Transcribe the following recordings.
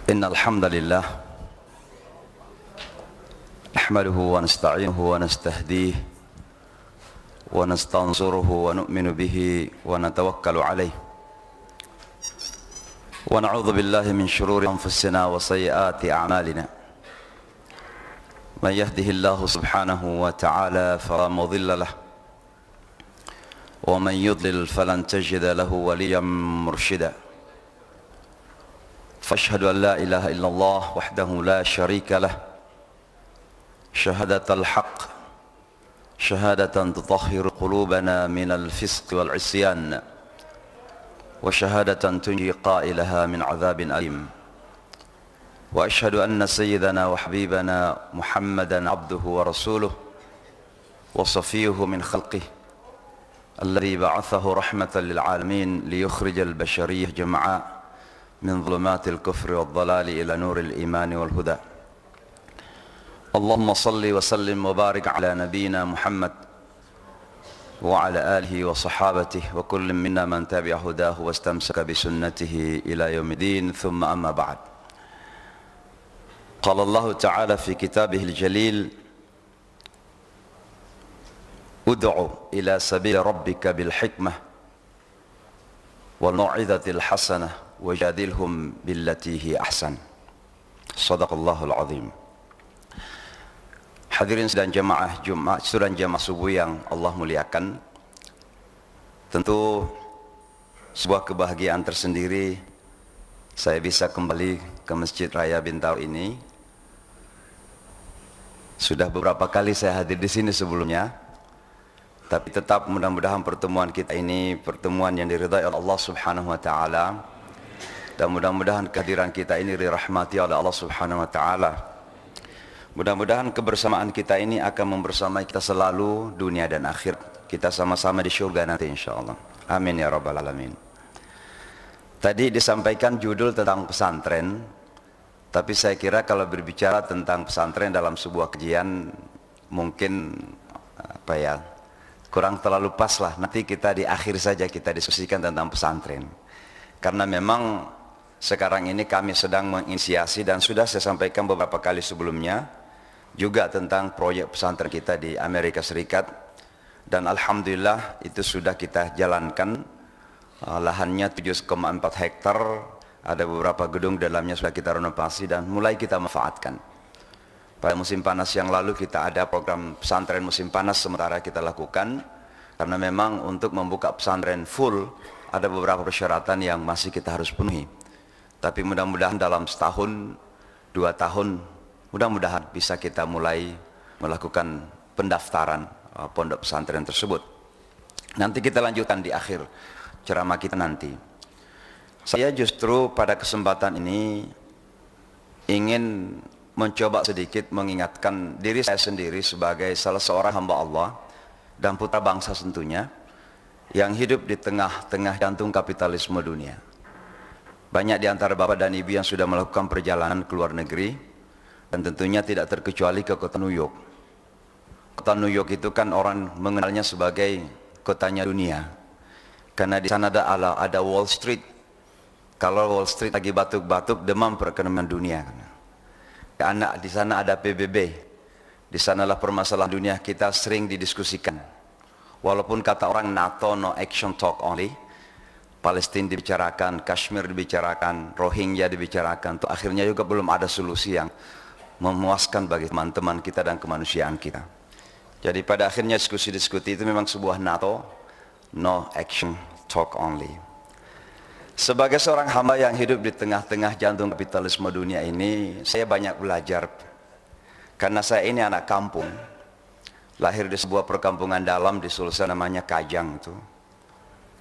إن الحمد لله نحمده ونستعينه ونستهديه ونستنصره ونؤمن به ونتوكل عليه ونعوذ بالله من شرور أنفسنا وسيئات أعمالنا من يهده الله سبحانه وتعالى فلا مضل له ومن يضلل فلن تجد له وليا مرشدا فأشهد أن لا إله إلا الله وحده لا شريك له شهادة الحق شهادة تطهر قلوبنا من الفسق والعصيان وشهادة تنجي قائلها من عذاب أليم وأشهد أن سيدنا وحبيبنا محمدا عبده ورسوله وصفيه من خلقه الذي بعثه رحمة للعالمين ليخرج البشرية جمعاء من ظلمات الكفر والضلال إلى نور الإيمان والهدى. اللهم صل وسلم وبارك على نبينا محمد وعلى آله وصحابته وكل منا من تبع هداه واستمسك بسنته إلى يوم الدين ثم أما بعد. قال الله تعالى في كتابه الجليل ادع إلى سبيل ربك بالحكمة والموعظة الحسنة وجادلهم بالتي هي أحسن. Sadaqallahul azim. Hadirin dan jemaah Jumat, dan jemaah subuh yang Allah muliakan, tentu sebuah kebahagiaan tersendiri saya bisa kembali ke Masjid Raya Bintaro ini. Sudah beberapa kali saya hadir di sini sebelumnya, tapi tetap mudah-mudahan pertemuan kita ini pertemuan yang diridhai oleh Allah Subhanahu wa taala, dan mudah-mudahan kehadiran kita ini dirahmati oleh Allah Subhanahu wa taala. Mudah-mudahan kebersamaan kita ini akan membersamai kita selalu dunia dan akhirat. Kita sama-sama di surga nanti insyaallah. Amin ya rabbal alamin. Tadi disampaikan judul tentang pesantren, tapi saya kira kalau berbicara tentang pesantren dalam sebuah kajian mungkin kurang terlalu pas lah. Nanti kita di akhir saja kita diskusikan tentang pesantren. Karena memang sekarang ini kami sedang menginisiasi dan sudah saya sampaikan beberapa kali sebelumnya juga tentang proyek pesantren kita di Amerika Serikat, dan alhamdulillah itu sudah kita jalankan. Lahannya 7,4 hektar, ada beberapa gedung dalamnya sudah kita renovasi dan mulai kita manfaatkan. Pada musim panas yang lalu kita ada program pesantren musim panas sementara kita lakukan, karena memang untuk membuka pesantren full ada beberapa persyaratan yang masih kita harus penuhi. Tapi mudah-mudahan dalam setahun, 2 tahun, mudah-mudahan bisa kita mulai melakukan pendaftaran pondok pesantren tersebut. Nanti kita lanjutkan di akhir ceramah kita nanti. Saya justru pada kesempatan ini ingin mencoba sedikit mengingatkan diri saya sendiri sebagai salah seorang hamba Allah dan putra bangsa tentunya, yang hidup di tengah-tengah jantung kapitalisme dunia. Banyak di antara bapak dan ibu yang sudah melakukan perjalanan ke luar negeri, dan tentunya tidak terkecuali ke kota New York. Kota New York itu kan orang mengenalnya sebagai kotanya dunia, karena di sana ada Wall Street. Kalau Wall Street lagi batuk-batuk, demam perekonomian dunia. Karena di sana ada PBB. Di sanalah permasalahan dunia kita sering didiskusikan. Walaupun kata orang NATO no action talk only, Palestina dibicarakan, Kashmir dibicarakan, Rohingya dibicarakan, tuh akhirnya juga belum ada solusi yang memuaskan bagi teman-teman kita dan kemanusiaan kita. Jadi pada akhirnya diskusi-diskusi itu memang sebuah NATO no action talk only. Sebagai seorang hamba yang hidup di tengah-tengah jantung kapitalisme dunia ini, saya banyak belajar. Karena saya ini anak kampung, lahir di sebuah perkampungan dalam di Sulsel namanya Kajang itu.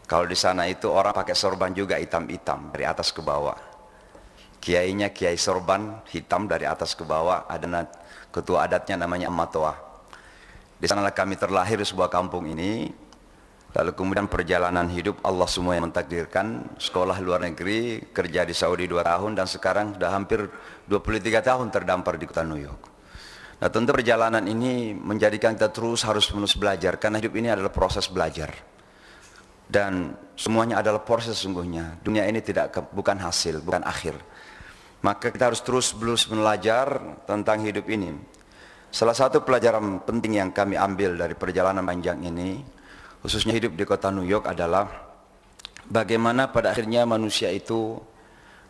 Kalau di sana itu orang pakai sorban juga hitam-hitam dari atas ke bawah. Kiainya kiai sorban hitam dari atas ke bawah. Ada ketua adatnya namanya Amatoa. Di sanalah kami terlahir di sebuah kampung ini. Lalu kemudian perjalanan hidup Allah semua yang mentakdirkan. Sekolah luar negeri, kerja di Saudi 2 tahun, dan sekarang sudah hampir 23 tahun terdampar di kota New York. Nah, tentu perjalanan ini menjadikan kita terus harus belajar, karena hidup ini adalah proses belajar. Dan semuanya adalah proses sesungguhnya. Dunia ini bukan hasil, bukan akhir. Maka kita harus terus belajar tentang hidup ini. Salah satu pelajaran penting yang kami ambil dari perjalanan panjang ini, khususnya hidup di kota New York, adalah bagaimana pada akhirnya manusia itu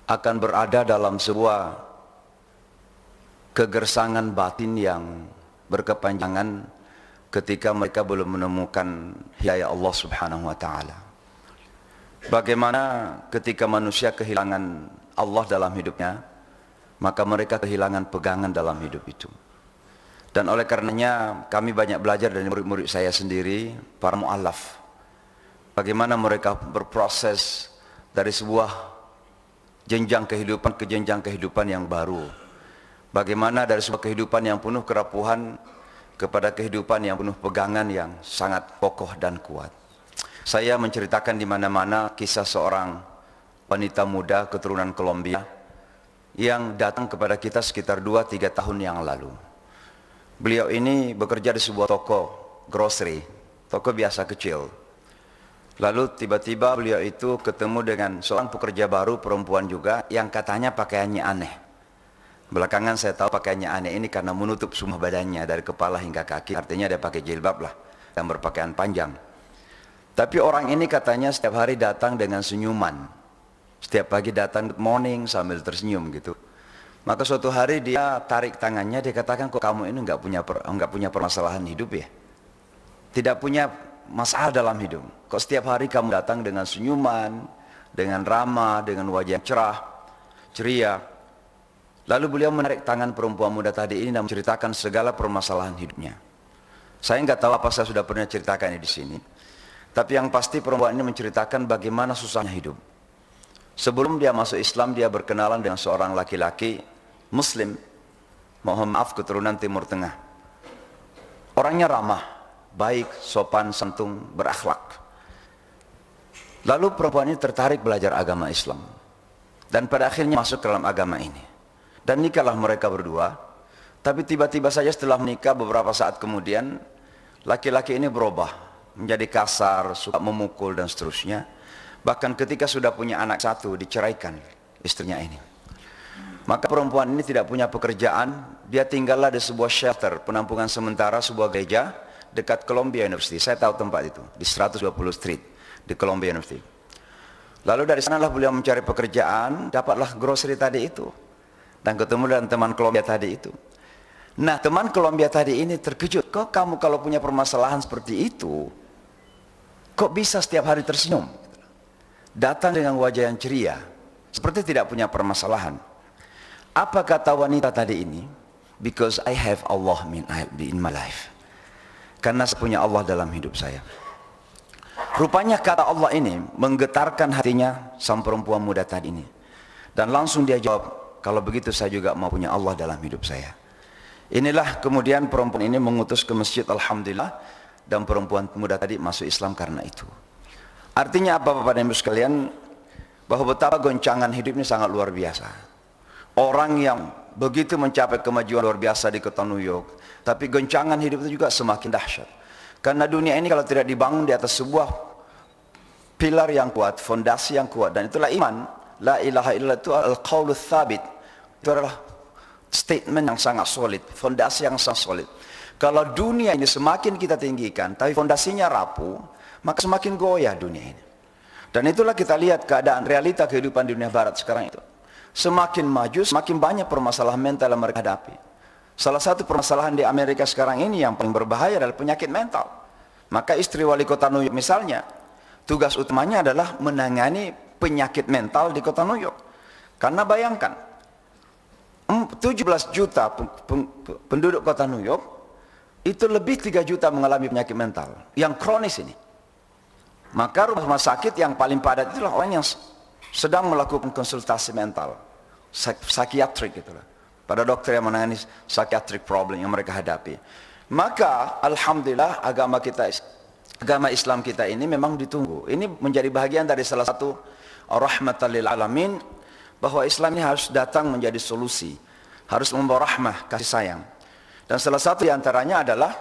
akan berada dalam sebuah kegersangan batin yang berkepanjangan ketika mereka belum menemukan hidayah Allah Subhanahu wa taala. Bagaimana ketika manusia kehilangan Allah dalam hidupnya, maka mereka kehilangan pegangan dalam hidup itu. Dan oleh karenanya kami banyak belajar dari murid-murid saya sendiri, para mu'allaf, bagaimana mereka berproses dari sebuah jenjang kehidupan ke jenjang kehidupan yang baru. Bagaimana dari sebuah kehidupan yang penuh kerapuhan kepada kehidupan yang penuh pegangan yang sangat kokoh dan kuat. Saya menceritakan di mana-mana kisah seorang wanita muda keturunan Kolombia yang datang kepada kita sekitar 2-3 tahun yang lalu. Beliau ini bekerja di sebuah toko grocery, toko biasa kecil. Lalu tiba-tiba beliau itu ketemu dengan seorang pekerja baru perempuan juga yang katanya pakaiannya aneh. Belakangan saya tahu pakaiannya aneh ini karena menutup semua badannya dari kepala hingga kaki, artinya dia pakai jilbab lah dan berpakaian panjang. Tapi orang ini katanya setiap hari datang dengan senyuman. Setiap pagi datang good morning sambil tersenyum gitu. Maka suatu hari dia tarik tangannya, dia katakan, kok kamu ini enggak punya permasalahan hidup ya? Tidak punya masalah dalam hidup. Kok setiap hari kamu datang dengan senyuman, dengan ramah, dengan wajah cerah, ceria. Lalu beliau menarik tangan perempuan muda tadi ini dan menceritakan segala permasalahan hidupnya. Saya enggak tahu apa saya sudah pernah ceritakan ini di sini. Tapi yang pasti perempuan ini menceritakan bagaimana susahnya hidup. Sebelum dia masuk Islam, dia berkenalan dengan seorang laki-laki Muslim, mohon maaf keturunan Timur Tengah. Orangnya ramah, baik, sopan, santun, berakhlak. Lalu perempuan ini tertarik belajar agama Islam. Dan pada akhirnya masuk ke dalam agama ini. Dan nikahlah mereka berdua. Tapi tiba-tiba saja setelah menikah beberapa saat kemudian, laki-laki ini berubah. Menjadi kasar, suka memukul dan seterusnya. Bahkan ketika sudah punya anak satu, diceraikan istrinya ini. Maka perempuan ini tidak punya pekerjaan, dia tinggallah di sebuah shelter, penampungan sementara, sebuah gereja dekat Columbia University. Saya tahu tempat itu, di 120 Street, di Columbia University. Lalu dari sanalah beliau mencari pekerjaan, dapatlah grocery tadi itu. Dan ketemu dengan teman Columbia tadi itu. Nah, teman Columbia tadi ini terkejut, kok kamu kalau punya permasalahan seperti itu, kok bisa setiap hari tersenyum? Datang dengan wajah yang ceria, seperti tidak punya permasalahan. Apa kata wanita tadi ini? Because I have Allah in my life. Karena saya punya Allah dalam hidup saya. Rupanya kata Allah ini menggetarkan hatinya sang perempuan muda tadi ini. Dan langsung dia jawab, kalau begitu saya juga mau punya Allah dalam hidup saya. Inilah kemudian perempuan ini mengutus ke masjid, alhamdulillah, dan perempuan muda tadi masuk Islam karena itu. Artinya apa Bapak dan Ibu sekalian? Bahwa betapa goncangan hidup ini sangat luar biasa. Orang yang begitu mencapai kemajuan luar biasa di kota New York, tapi goncangan hidup itu juga semakin dahsyat. Karena dunia ini kalau tidak dibangun di atas sebuah pilar yang kuat, fondasi yang kuat, dan itulah iman. La ilaha illallah itu al-qaulul tsabit. Itu adalah statement yang sangat solid, fondasi yang sangat solid. Kalau dunia ini semakin kita tinggikan, tapi fondasinya rapuh, maka semakin goyah dunia ini. Dan itulah kita lihat keadaan realita kehidupan di dunia barat sekarang itu. Semakin maju, semakin banyak permasalahan mental yang mereka hadapi. Salah satu permasalahan di Amerika sekarang ini yang paling berbahaya adalah penyakit mental. Maka istri wali kota New York misalnya, tugas utamanya adalah menangani penyakit mental di kota New York. Karena bayangkan, 17 juta penduduk kota New York, itu lebih 3 juta mengalami penyakit mental yang kronis ini. Maka rumah sakit yang paling padat itulah orang yang sedang melakukan konsultasi mental, psikiatrik itulah. Pada dokter yang menangani psikiatrik problem yang mereka hadapi. Maka alhamdulillah agama Islam kita ini memang ditunggu. Ini menjadi bagian dari salah satu rahmatan lil alamin, bahwa Islam ini harus datang menjadi solusi, harus membawa rahmah, kasih sayang. Dan salah satu diantaranya adalah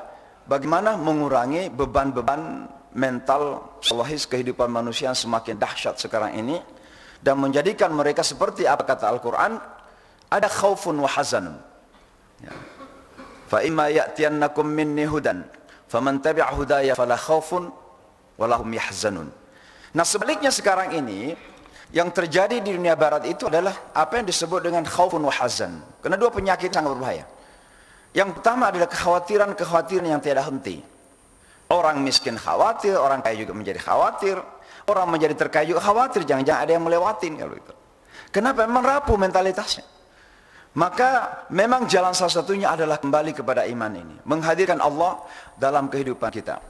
bagaimana mengurangi beban-beban mental psikologis kehidupan manusia yang semakin dahsyat sekarang ini, dan menjadikan mereka seperti apa kata Al-Quran, ada khaufun wa hazanun. Ya. Fa imma ya'tiyannakum minni hudan faman tabi'a hudaya fala khaufun wa lahum yahzanun. Nah, sebaliknya sekarang ini yang terjadi di dunia barat itu adalah apa yang disebut dengan khaufun wa hazan. Karena dua penyakit sangat berbahaya. Yang pertama adalah kekhawatiran yang tiada henti. Orang miskin khawatir, orang kaya juga menjadi khawatir, orang menjadi terkaya juga khawatir, jangan-jangan ada yang melewatin kalau itu. Kenapa? Memang rapuh mentalitasnya. Maka memang jalan salah satunya adalah kembali kepada iman ini, menghadirkan Allah dalam kehidupan kita.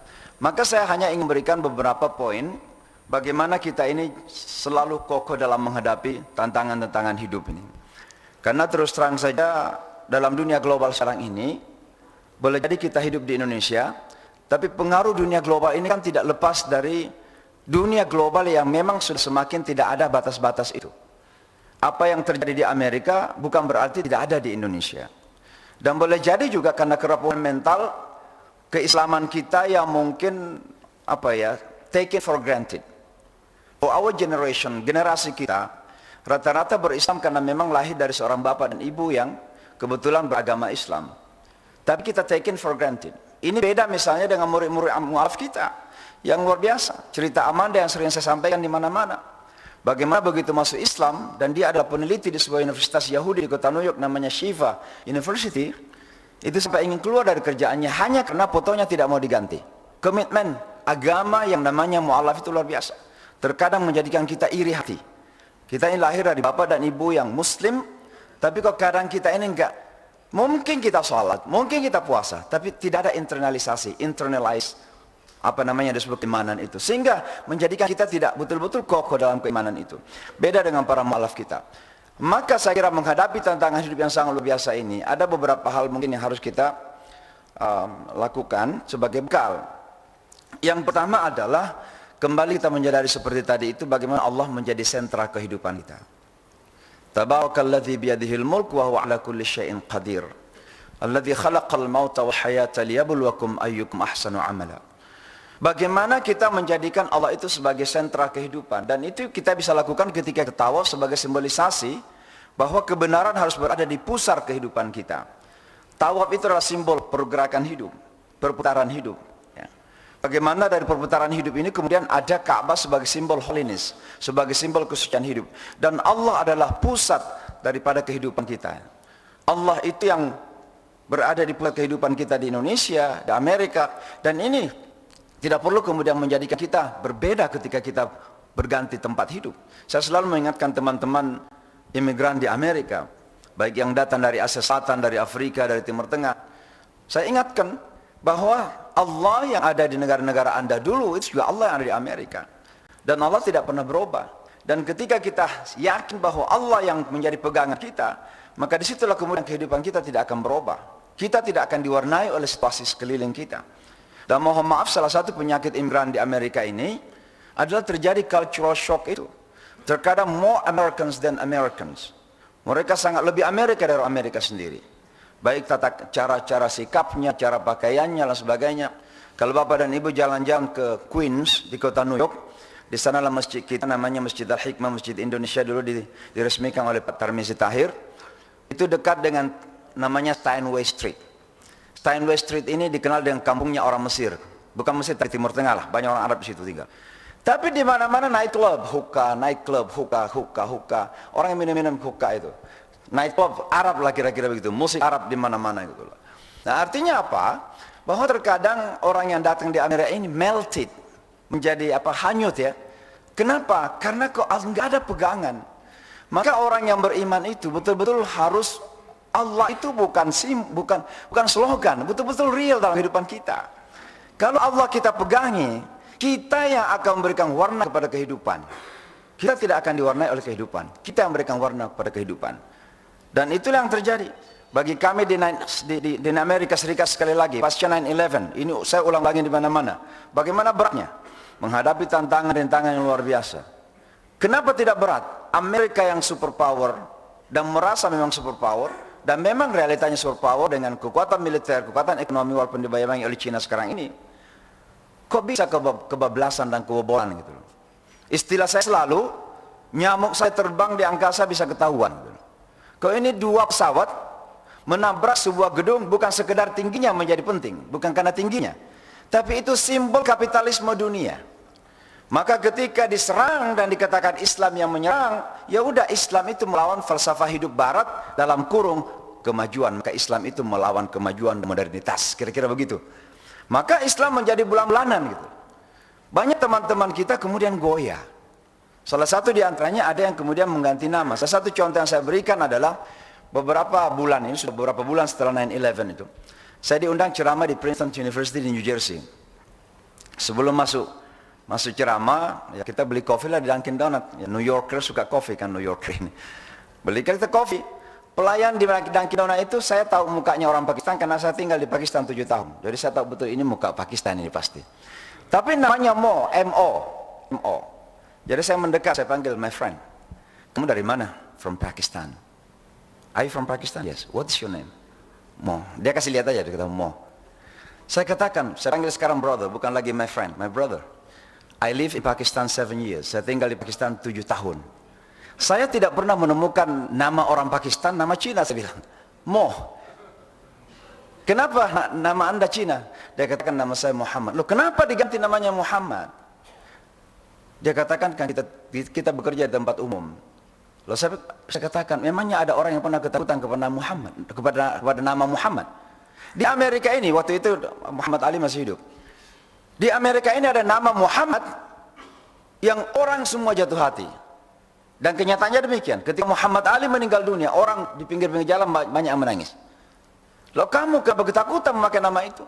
Maka saya hanya ingin memberikan beberapa poin bagaimana kita ini selalu kokoh dalam menghadapi tantangan-tantangan hidup ini. Karena terus terang saja dalam dunia global sekarang ini, boleh jadi kita hidup di Indonesia, tapi pengaruh dunia global ini kan tidak lepas dari dunia global yang memang sudah semakin tidak ada batas-batas itu. Apa yang terjadi di Amerika bukan berarti tidak ada di Indonesia. Dan boleh jadi juga karena kerapuhan mental, keislaman kita yang mungkin take it for granted. For our generation, generasi kita rata-rata berislam karena memang lahir dari seorang bapak dan ibu yang kebetulan beragama Islam. Tapi kita take it for granted. Ini beda misalnya dengan murid-murid mu'alaf kita yang luar biasa. Cerita Amanda yang sering saya sampaikan di mana-mana. Bagaimana begitu masuk Islam dan dia adalah peneliti di sebuah universitas Yahudi di kota New York namanya Shiva University, itu sampai ingin keluar dari kerjaannya hanya karena fotonya tidak mau diganti. Komitmen agama yang namanya mu'alaf itu luar biasa. Terkadang menjadikan kita iri hati. Kita ini lahir dari bapak dan ibu yang muslim, tapi kok kadang kita ini enggak. Mungkin kita sholat, mungkin kita puasa, tapi tidak ada internalisasi, disebut keimanan itu, sehingga menjadikan kita tidak betul-betul kokoh dalam keimanan itu. Beda dengan para mu'alaf kita. Maka saya kira menghadapi tantangan hidup yang sangat luar biasa ini, ada beberapa hal mungkin yang harus kita lakukan sebagai bekal. Yang pertama adalah kembali kita menyadari seperti tadi itu, bagaimana Allah menjadi sentra kehidupan kita. Tabarakalladzi biyadihil mulk wa huwa ala kulli syai'in qadir. Alladzi khalaqal mauta wal hayata liyabluwakum ayyukum ahsanu amala. Bagaimana kita menjadikan Allah itu sebagai sentra kehidupan, dan itu kita bisa lakukan ketika ketawa sebagai simbolisasi bahwa kebenaran harus berada di pusar kehidupan kita. Tawaf itu adalah simbol pergerakan hidup, perputaran hidup. Ya. Bagaimana dari perputaran hidup ini kemudian ada Ka'bah sebagai simbol holiness, sebagai simbol kesucian hidup. Dan Allah adalah pusat daripada kehidupan kita. Allah itu yang berada di pusat kehidupan kita di Indonesia, di Amerika, dan ini tidak perlu kemudian menjadikan kita berbeda ketika kita berganti tempat hidup. Saya selalu mengingatkan teman-teman imigran di Amerika, baik yang datang dari Asia Selatan, dari Afrika, dari Timur Tengah. Saya ingatkan bahwa Allah yang ada di negara-negara Anda dulu, itu juga Allah yang ada di Amerika. Dan Allah tidak pernah berubah. Dan ketika kita yakin bahwa Allah yang menjadi pegangan kita, maka disitulah kemudian kehidupan kita tidak akan berubah. Kita tidak akan diwarnai oleh situasi sekeliling kita. Dan mohon maaf, salah satu penyakit imigran di Amerika ini adalah terjadi cultural shock itu. Terkadang more Americans than Americans. Mereka sangat lebih Amerika dari Amerika sendiri. Baik tata cara sikapnya, cara pakaiannya dan sebagainya. Kalau bapak dan ibu jalan-jalan ke Queens di kota New York, di sanalah masjid kita namanya Masjid Al-Hikmah, Masjid Indonesia dulu diresmikan oleh Pak Tarmizi Tahir. Itu dekat dengan namanya Steinway Street. Steinway Street ini dikenal dengan kampungnya orang Mesir. Bukan Mesir, dari Timur Tengah lah. Banyak orang Arab di situ tinggal. Tapi di mana-mana nightclub, hookah. Orang yang minum-minum hookah itu. Nightclub Arab lah kira-kira begitu. Musik Arab di mana-mana gitu loh. Nah, artinya apa? Bahwa terkadang orang yang datang di Amerika ini melted. Menjadi hanyut ya. Kenapa? Karena kok nggak ada pegangan. Maka orang yang beriman itu betul-betul harus, Allah itu bukan slogan, betul-betul real dalam kehidupan kita. Kalau Allah kita pegangi, kita yang akan memberikan warna kepada kehidupan. Kita tidak akan diwarnai oleh kehidupan. Kita yang memberikan warna kepada kehidupan. Dan itulah yang terjadi. Bagi kami di Amerika Serikat sekali lagi, pasca 9/11, ini saya ulang lagi di mana-mana. Bagaimana beratnya menghadapi tantangan-tantangan yang luar biasa. Kenapa tidak berat? Amerika yang superpower dan merasa memang superpower, dan memang realitanya superpower dengan kekuatan militer, kekuatan ekonomi walaupun dibayangi oleh Cina sekarang ini, kok bisa kebablasan dan kebobolan gitu. Istilah saya selalu, nyamuk saya terbang di angkasa bisa ketahuan gitu. Kalau ini dua pesawat menabrak sebuah gedung, bukan sekedar tingginya menjadi penting, bukan karena tingginya, tapi itu simbol kapitalisme dunia. Maka ketika diserang dan dikatakan Islam yang menyerang, ya udah, Islam itu melawan falsafah hidup barat dalam kurung kemajuan, maka Islam itu melawan kemajuan dan modernitas, kira-kira begitu. Maka Islam menjadi bulan-bulanan gitu. Banyak teman-teman kita kemudian goyah. Salah satu di antaranya ada yang kemudian mengganti nama. Salah satu contoh yang saya berikan adalah beberapa bulan, ini sudah beberapa bulan setelah 9/11 itu, saya diundang ceramah di Princeton University di New Jersey. Sebelum masuk ceramah, ya kita beli kopi lah di Dunkin Donut. Ya, New Yorker suka kopi kan, New Yorker ini. Beli kita kopi. Pelayan di Dunkin Donut itu saya tahu mukanya orang Pakistan karena saya tinggal di Pakistan 7 tahun. Jadi saya tahu betul ini muka Pakistan ini pasti. Tapi namanya Mo, M-O. Jadi saya mendekat, saya panggil, my friend. Kamu dari mana? From Pakistan. Are you from Pakistan? Yes. What is your name? Mo. Dia kasih lihat aja, dia kata Mo. Saya katakan, saya panggil sekarang brother, bukan lagi my friend, my brother. I live in Pakistan 7 years. Saya tinggal di Pakistan 7 tahun. Saya tidak pernah menemukan nama orang Pakistan, nama Cina, saya bilang. Mo. Kenapa nama anda Cina? Dia katakan nama saya Muhammad. Loh, kenapa diganti namanya Muhammad? Dia katakan kan kita bekerja di tempat umum. Lalu saya katakan, memangnya ada orang yang pernah ketakutan kepada Muhammad, kepada nama Muhammad? Di Amerika ini, waktu itu Muhammad Ali masih hidup. Di Amerika ini ada nama Muhammad yang orang semua jatuh hati. Dan kenyataannya demikian. Ketika Muhammad Ali meninggal dunia, orang di pinggir-pinggir jalan banyak yang menangis. Loh, kamu kenapa ketakutan memakai nama itu?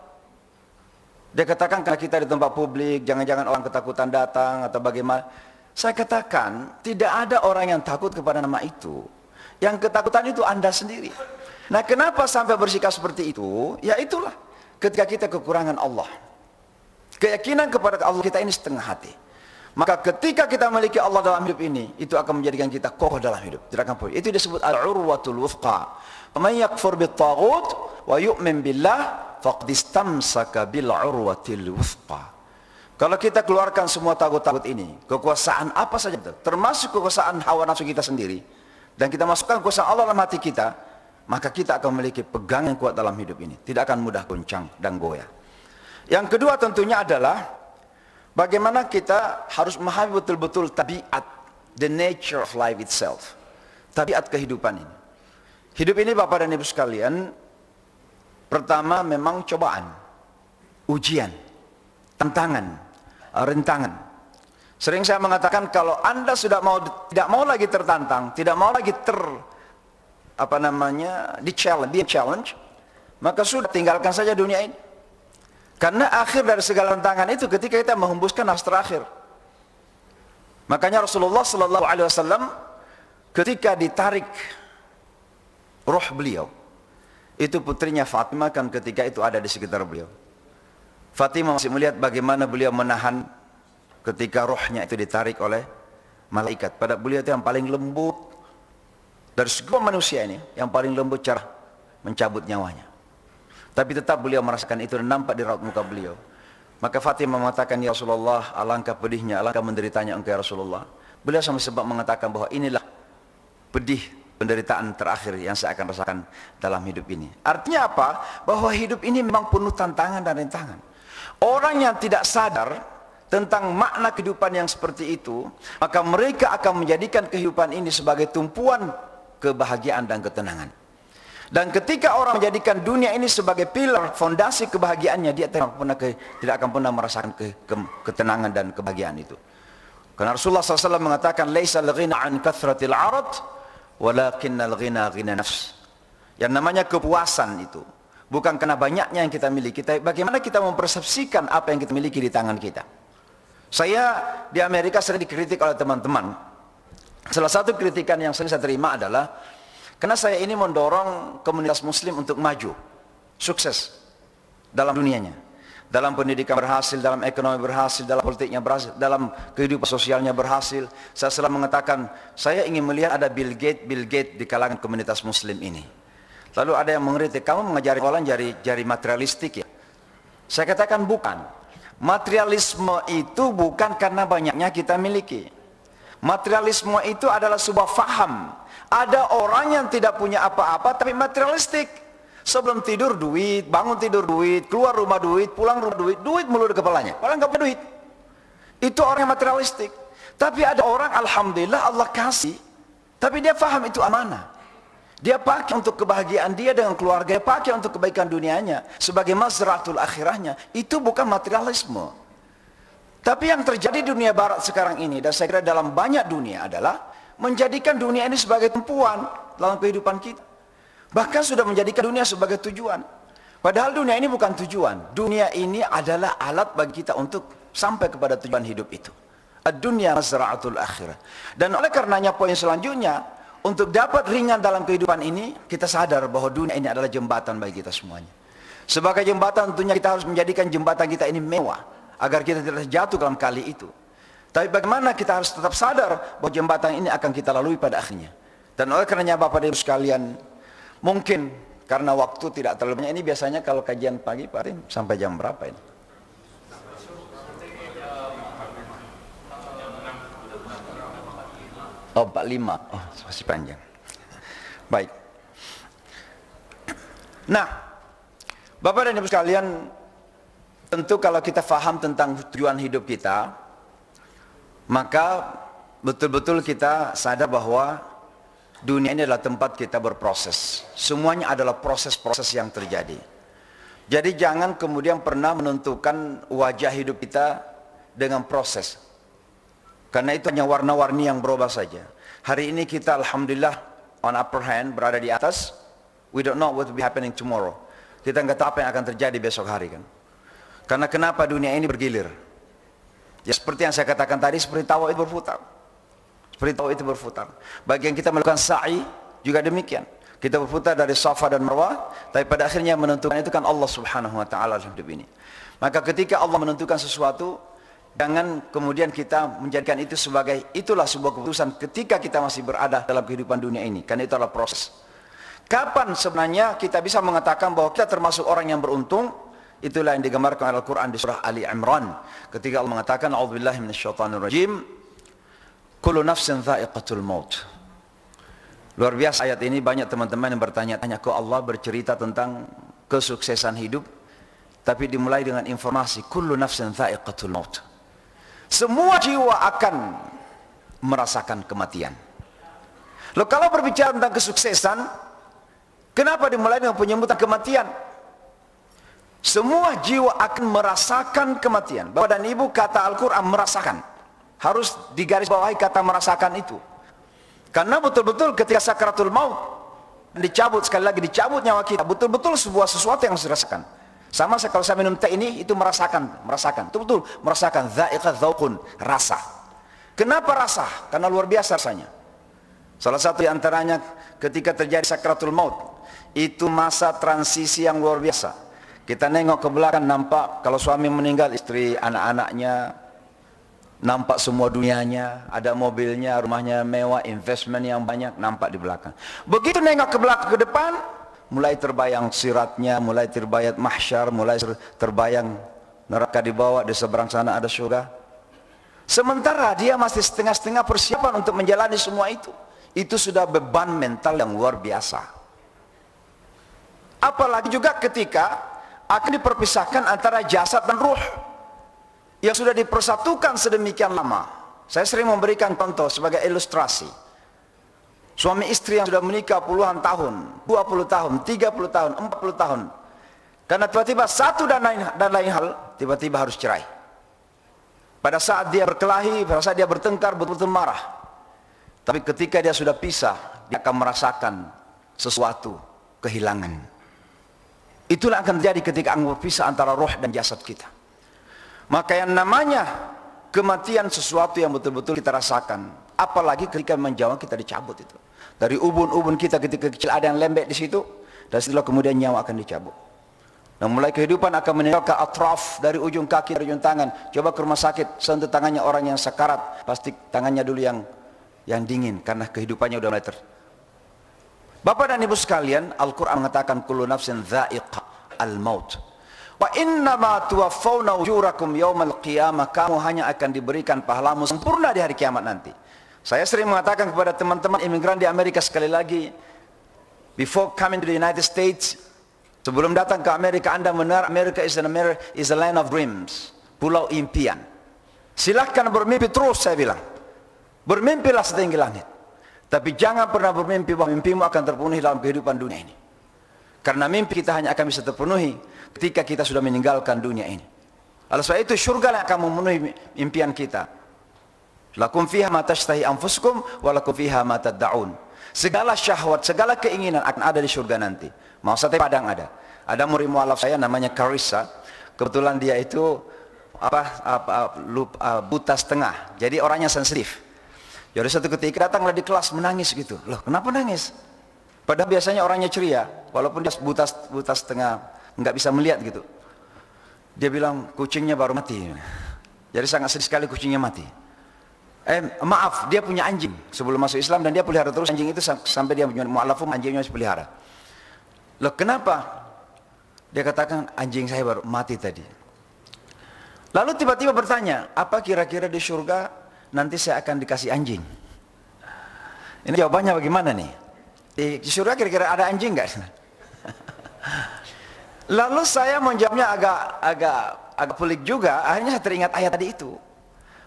Dia katakan karena kita di tempat publik, jangan-jangan orang ketakutan datang atau bagaimana. Saya katakan, tidak ada orang yang takut kepada nama itu. Yang ketakutan itu Anda sendiri. Nah, kenapa sampai bersikap seperti itu? Ya itulah, ketika kita kekurangan Allah. Keyakinan kepada Allah kita ini setengah hati. Maka ketika kita memiliki Allah dalam hidup ini, itu akan menjadikan kita kokoh dalam hidup. Tidak akan pulih. Itu disebut al-urwatul wuthqa. Man yakfur bit-taghut wa yu'min billah faqad istamsaka bil urwatil wuthqa. Kalau kita keluarkan semua tagut-tagut ini, kekuasaan apa saja itu, termasuk kekuasaan hawa nafsu kita sendiri, dan kita masukkan kekuasaan Allah dalam hati kita, maka kita akan memiliki pegangan yang kuat dalam hidup ini, tidak akan mudah goncang dan goyah. Yang kedua tentunya adalah bagaimana kita harus memahami betul-betul tabiat, the nature of life itself, tabiat kehidupan ini. Hidup ini Bapak dan Ibu sekalian, pertama memang cobaan, ujian, tantangan, rintangan. Sering saya mengatakan, kalau Anda sudah tidak mau lagi tertantang, tidak mau lagi di challenge, maka sudah tinggalkan saja dunia ini. Karena akhir dari segala rintangan itu ketika kita menghembuskan nafas terakhir. Makanya Rasulullah sallallahu alaihi wasallam ketika ditarik roh beliau, itu putrinya Fatimah kan ketika itu ada di sekitar beliau. Fatimah masih melihat bagaimana beliau menahan ketika rohnya itu ditarik oleh malaikat. Pada beliau itu yang paling lembut dari semua manusia ini, yang paling lembut cara mencabut nyawanya. Tapi tetap beliau merasakan itu dan nampak di raut muka beliau. Maka Fatimah mengatakan, ya Rasulullah, alangkah pedihnya, alangkah menderitanya engkau ya Rasulullah. Beliau sampai sebab mengatakan bahwa inilah pedih penderitaan terakhir yang saya akan rasakan dalam hidup ini. Artinya apa? Bahwa hidup ini memang penuh tantangan dan rintangan. Orang yang tidak sadar tentang makna kehidupan yang seperti itu, maka mereka akan menjadikan kehidupan ini sebagai tumpuan kebahagiaan dan ketenangan. Dan ketika orang menjadikan dunia ini sebagai pilar fondasi kebahagiaannya, dia tidak akan pernah merasakan ketenangan dan kebahagiaan itu. Karena Rasulullah SAW mengatakan, "Laisa al-ghina an kathratil 'arad, walakinnal ghina ghina nafs." Yang namanya kepuasan itu bukan karena banyaknya yang kita miliki, tapi bagaimana kita mempersepsikan apa yang kita miliki di tangan kita. Saya di Amerika sering dikritik oleh teman-teman. Salah satu kritikan yang sering saya terima adalah karena saya ini mendorong komunitas muslim untuk maju, sukses dalam dunianya, dalam pendidikan berhasil, dalam ekonomi berhasil, dalam politiknya berhasil, dalam kehidupan sosialnya berhasil. Saya selalu mengatakan, saya ingin melihat ada Bill Gates di kalangan komunitas muslim ini. Lalu ada yang mengkritik, kamu mengajari orang jari materialistik ya? Saya katakan bukan. Materialisme itu bukan karena banyaknya kita miliki. Materialisme itu adalah sebuah faham. Ada orang yang tidak punya apa-apa tapi materialistik. Sebelum tidur duit, bangun tidur duit, keluar rumah duit, pulang rumah duit, duit melulu di kepalanya. Padahal nggak punya duit. Itu orang yang materialistik. Tapi ada orang, alhamdulillah Allah kasih, tapi dia faham itu amanah. Dia pakai untuk kebahagiaan dia dengan keluarga, dia pakai untuk kebaikan dunianya, sebagai mazra'atul akhirahnya. Itu bukan materialisme. Tapi yang terjadi di dunia barat sekarang ini, dan saya kira dalam banyak dunia, adalah menjadikan dunia ini sebagai tumpuan dalam kehidupan kita. Bahkan sudah menjadikan dunia sebagai tujuan. Padahal dunia ini bukan tujuan. Dunia ini adalah alat bagi kita untuk sampai kepada tujuan hidup itu. Ad-dunya mazra'atul akhirah. Dan oleh karenanya poin selanjutnya, untuk dapat ringan dalam kehidupan ini, kita sadar bahwa dunia ini adalah jembatan bagi kita semuanya. Sebagai jembatan tentunya kita harus menjadikan jembatan kita ini mewah, agar kita tidak jatuh dalam kali itu. Tapi bagaimana kita harus tetap sadar bahwa jembatan ini akan kita lalui pada akhirnya. Dan oleh karenanya Bapak dan Ibu sekalian, mungkin karena waktu tidak terlalu banyak, ini biasanya kalau kajian pagi Pak Tim sampai jam berapa ini? Oh 45, oh masih panjang. Baik. Nah, Bapak dan Ibu sekalian, tentu kalau kita faham tentang tujuan hidup kita, maka betul-betul kita sadar bahwa dunia ini adalah tempat kita berproses. Semuanya adalah proses-proses yang terjadi. Jadi jangan kemudian pernah menentukan wajah hidup kita dengan proses. Karena itu hanya warna-warni yang berubah saja. Hari ini kita alhamdulillah on upper hand, berada di atas. We don't know what will be happening tomorrow. Kita nggak tahu apa yang akan terjadi besok hari kan. Karena kenapa dunia ini bergilir? Ya seperti yang saya katakan tadi, seperti tawa itu berputar. Seperti tawa itu berputar. Bagi yang kita melakukan sa'i juga demikian. Kita berputar dari Safa dan Marwah, tapi pada akhirnya menentukan itu kan Allah Subhanahu wa taala dalam hidup ini. Maka ketika Allah menentukan sesuatu, jangan kemudian kita menjadikan itu sebagai itulah sebuah keputusan ketika kita masih berada dalam kehidupan dunia ini. Karena itu adalah proses. Kapan sebenarnya kita bisa mengatakan bahwa kita termasuk orang yang beruntung? Itulah yang digambarkan oleh Al-Quran di surah Ali Imran. Ketika Allah mengatakan, A'udzubillahi minasyaitonirrajim, kullu nafsin dha'iqatul maut. Luar biasa ayat ini, banyak teman-teman yang bertanya-tanya, kok Allah bercerita tentang kesuksesan hidup, tapi dimulai dengan informasi, kullu nafsin dha'iqatul maut. Semua jiwa akan merasakan kematian. Loh kalau berbicara tentang kesuksesan, kenapa dimulai dengan penyebutan kematian? Semua jiwa akan merasakan kematian. Bapak dan Ibu, kata Al-Quran merasakan. Harus digarisbawahi kata merasakan itu. Karena betul-betul ketika sakaratul maut, dicabut, sekali lagi dicabut nyawa kita, betul-betul sebuah sesuatu yang harus dirasakan. Sama kalau saya minum teh ini, itu merasakan. Betul-betul merasakan. Dha'iqah dhauqun, rasa. Kenapa rasa? Karena luar biasa rasanya. Salah satu di antaranya ketika terjadi sakaratul maut, itu masa transisi yang luar biasa. Kita nengok ke belakang, nampak kalau suami meninggal, istri, anak-anaknya, nampak semua dunianya, ada mobilnya, rumahnya mewah, investment yang banyak, nampak di belakang. Begitu nengok ke belakang, ke depan, mulai terbayang siratnya, mulai terbayang mahsyar, mulai terbayang neraka di bawah, di seberang sana ada surga. Sementara dia masih setengah-setengah persiapan untuk menjalani semua itu. Itu sudah beban mental yang luar biasa. Apalagi juga ketika akan diperpisahkan antara jasad dan ruh yang sudah dipersatukan sedemikian lama. Saya sering memberikan contoh sebagai ilustrasi. Suami istri yang sudah menikah puluhan tahun, 20 tahun, 30 tahun, 40 tahun. Karena tiba-tiba satu dan lain hal, tiba-tiba harus cerai. Pada saat dia berkelahi, pada saat dia bertengkar, betul-betul marah. Tapi ketika dia sudah pisah, dia akan merasakan sesuatu, kehilangan. Itulah akan terjadi ketika berpisah antara roh dan jasad kita. Maka yang namanya kematian sesuatu yang betul-betul kita rasakan. Apalagi ketika menjauh kita dicabut itu. Dari ubun-ubun kita ketika kecil ada yang lembek di situ, dan setelah kemudian nyawa akan dicabut. Dan mulai kehidupan akan meninggalkan atraf, dari ujung kaki, dari ujung tangan. Coba ke rumah sakit, sentuh tangannya orang yang sakarat, pasti tangannya dulu yang dingin karena kehidupannya udah mulai Bapak dan Ibu sekalian, Al-Quran mengatakan kullu nafsin dha'iqah al-maut. Wa innama tuwaffawna ujurakum yawmal qiyamah. Kamu hanya akan diberikan pahlamu sempurna di hari kiamat nanti. Saya sering mengatakan kepada teman-teman imigran di Amerika sekali lagi, before coming to the United States, sebelum datang ke Amerika, Anda mendengar Amerika is a land of dreams, pulau impian. Silahkan bermimpi terus, saya bilang. Bermimpilah setinggi langit. Tapi jangan pernah bermimpi bahwa mimpimu akan terpenuhi dalam kehidupan dunia ini. Karena mimpi kita hanya akan bisa terpenuhi ketika kita sudah meninggalkan dunia ini. Oleh sebab itu surga yang akan memenuhi impian kita. Lakum fiha ma tashtahi anfusukum wa lakum fiha ma tad'un. Segala syahwat, segala keinginan akan ada di surga nanti. Mau sate padang ada. Ada murid mualaf saya namanya Carissa. Kebetulan dia itu buta setengah. Jadi orangnya sensitif. Jadi satu ketika datanglah di kelas menangis gitu. Loh, kenapa nangis? Padahal biasanya orangnya ceria, walaupun dia buta setengah, nggak bisa melihat gitu. Dia bilang kucingnya baru mati. Jadi sangat sedih sekali kucingnya mati. Maaf, dia punya anjing sebelum masuk Islam dan dia pelihara terus anjing itu sampai dia mu'alafum, anjingnya masih pelihara. Loh, kenapa? Dia katakan anjing saya baru mati tadi. Lalu tiba-tiba bertanya, apa kira-kira di surga nanti saya akan dikasih anjing? Ini jawabannya bagaimana nih? Di surga kira-kira ada anjing nggak? Lalu saya menjawabnya agak pelik juga. Akhirnya teringat ayat tadi itu.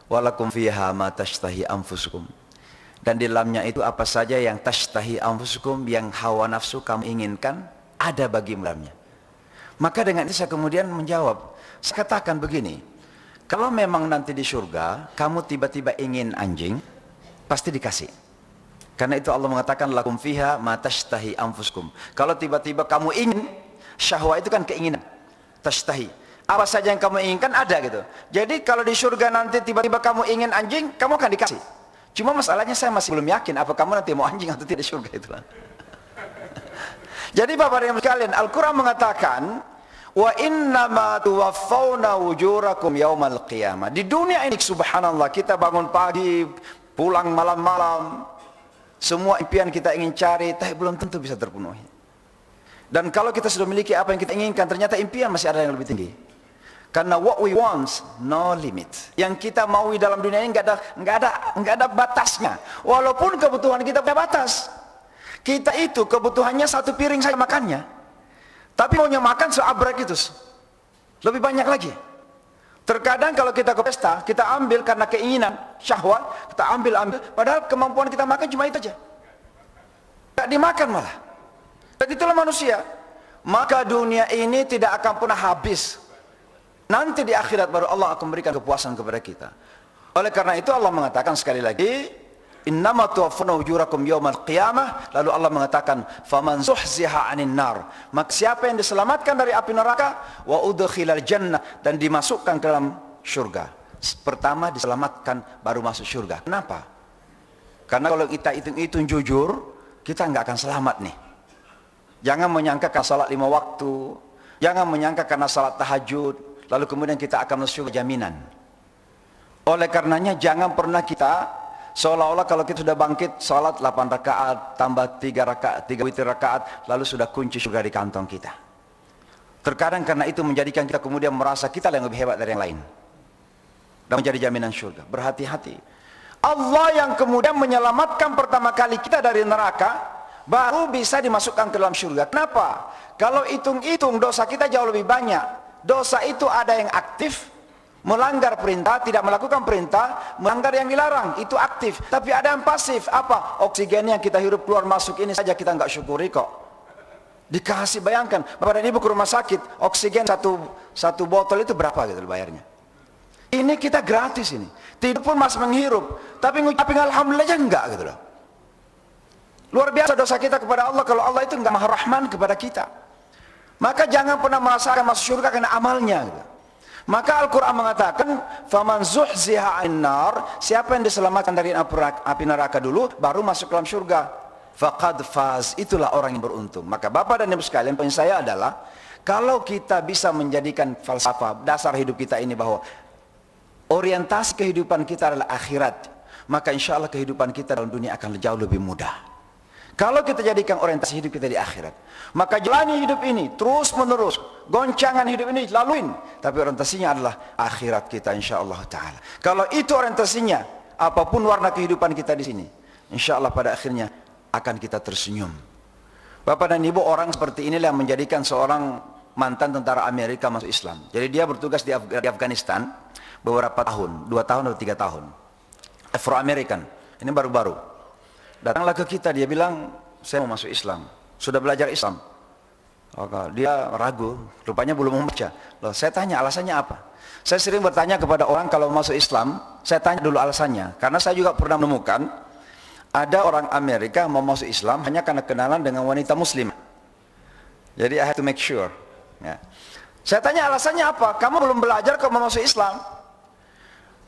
Walakum fiha ma tashtahi anfusukum. Dan di dalamnya itu apa saja yang tashtahi anfusukum, yang hawa nafsu kamu inginkan, ada bagi dalamnya. Maka dengan itu saya kemudian menjawab. Saya katakan begini, kalau memang nanti di surga kamu tiba-tiba ingin anjing, pasti dikasih. Karena itu Allah mengatakan lakum fiha ma tashtahi anfusukum. Kalau tiba-tiba kamu ingin, syahwa itu kan keinginan, tashtahi, apa saja yang kamu inginkan ada gitu. Jadi kalau di surga nanti tiba-tiba kamu ingin anjing, kamu akan dikasih. Cuma masalahnya saya masih belum yakin apa kamu nanti mau anjing atau tidak di surga itu. Jadi Bapak dan Ibu sekalian, Al-Quran mengatakan wa innama tuwaffawna wujurakum yaumal qiyamah. Di dunia ini subhanallah kita bangun pagi, pulang malam-malam, semua impian kita ingin cari, tapi belum tentu bisa terpenuhi. Dan kalau kita sudah memiliki apa yang kita inginkan, ternyata impian masih ada yang lebih tinggi. Karena what we want, no limit. Yang kita maui dalam dunia ini nggak ada batasnya. Walaupun kebutuhan kita punya batas. Kita itu kebutuhannya satu piring saja makannya. Tapi maunya makan seabrek itu. Lebih banyak lagi. Terkadang kalau kita ke pesta, kita ambil karena keinginan, syahwat, kita ambil. Padahal kemampuan kita makan cuma itu aja. Nggak dimakan malah. Dan itulah manusia. Maka dunia ini tidak akan pernah habis. Nanti di akhirat baru Allah akan memberikan kepuasan kepada kita. Oleh karena itu Allah mengatakan sekali lagi, innama tuwaffawna ujurakum yaumal qiyamah. Lalu Allah mengatakan, faman zuhziha 'anil nar. Maka siapa yang diselamatkan dari api neraka, wa udkhilal jannah, dan dimasukkan ke dalam surga. Pertama diselamatkan baru masuk surga. Kenapa? Karena kalau kita hitung-hitung jujur, kita nggak akan selamat nih. Jangan menyangka karena salat 5 waktu, jangan menyangka karena salat tahajud lalu kemudian kita akan masuk jaminan. Oleh karenanya jangan pernah kita seolah-olah kalau kita sudah bangkit salat 8 rakaat tambah 3 rakaat, 3 witir rakaat, lalu sudah kunci surga di kantong kita. Terkadang karena itu menjadikan kita kemudian merasa kita yang lebih hebat dari yang lain dan menjadi jaminan surga. Berhati-hati. Allah yang kemudian menyelamatkan pertama kali kita dari neraka, baru bisa dimasukkan ke dalam surga. Kenapa? Kalau hitung-hitung dosa kita jauh lebih banyak. Dosa itu ada yang aktif, melanggar perintah, tidak melakukan perintah, melanggar yang dilarang, itu aktif. Tapi ada yang pasif, apa? Oksigen yang kita hirup keluar masuk ini saja kita nggak syukuri kok. Dikasih, bayangkan, Bapak dan Ibu ke rumah sakit, oksigen satu botol itu berapa gitu bayarnya. Ini kita gratis ini. Tidur pun masih menghirup, tapi ngucapin alhamdulillah aja enggak gitu loh. Luar biasa dosa kita kepada Allah kalau Allah itu enggak Maha Rahman kepada kita. Maka jangan pernah merasakan masuk surga karena amalnya gitu. Maka Al-Quran mengatakan faman zuhziha 'anil nar, siapa yang diselamatkan dari api neraka dulu baru masuk dalam surga, faqad faz, itulah orang yang beruntung. Maka Bapak dan Ibu sekalian, poin saya adalah kalau kita bisa menjadikan falsafah dasar hidup kita ini bahwa orientasi kehidupan kita adalah akhirat, maka insya Allah kehidupan kita dalam dunia akan jauh lebih mudah. Kalau kita jadikan orientasi hidup kita di akhirat, maka jalani hidup ini terus menerus, goncangan hidup ini laluin, tapi orientasinya adalah akhirat kita insya Allah Ta'ala. Kalau itu orientasinya, apapun warna kehidupan kita di sini, insya Allah pada akhirnya akan kita tersenyum. Bapak dan Ibu, orang seperti inilah yang menjadikan seorang mantan tentara Amerika masuk Islam. Jadi dia bertugas di Afghanistan beberapa tahun, 2 tahun atau 3 tahun. Afro-American, ini baru-baru. Datanglah ke kita, dia bilang, saya mau masuk Islam. Sudah belajar Islam. Dia ragu, rupanya belum membaca. Loh, saya tanya alasannya apa? Saya sering bertanya kepada orang kalau masuk Islam, saya tanya dulu alasannya. Karena saya juga pernah menemukan, ada orang Amerika mau masuk Islam hanya karena kenalan dengan wanita muslim. Jadi I have to make sure. Ya. Saya tanya alasannya apa? Kamu belum belajar kok mau masuk Islam?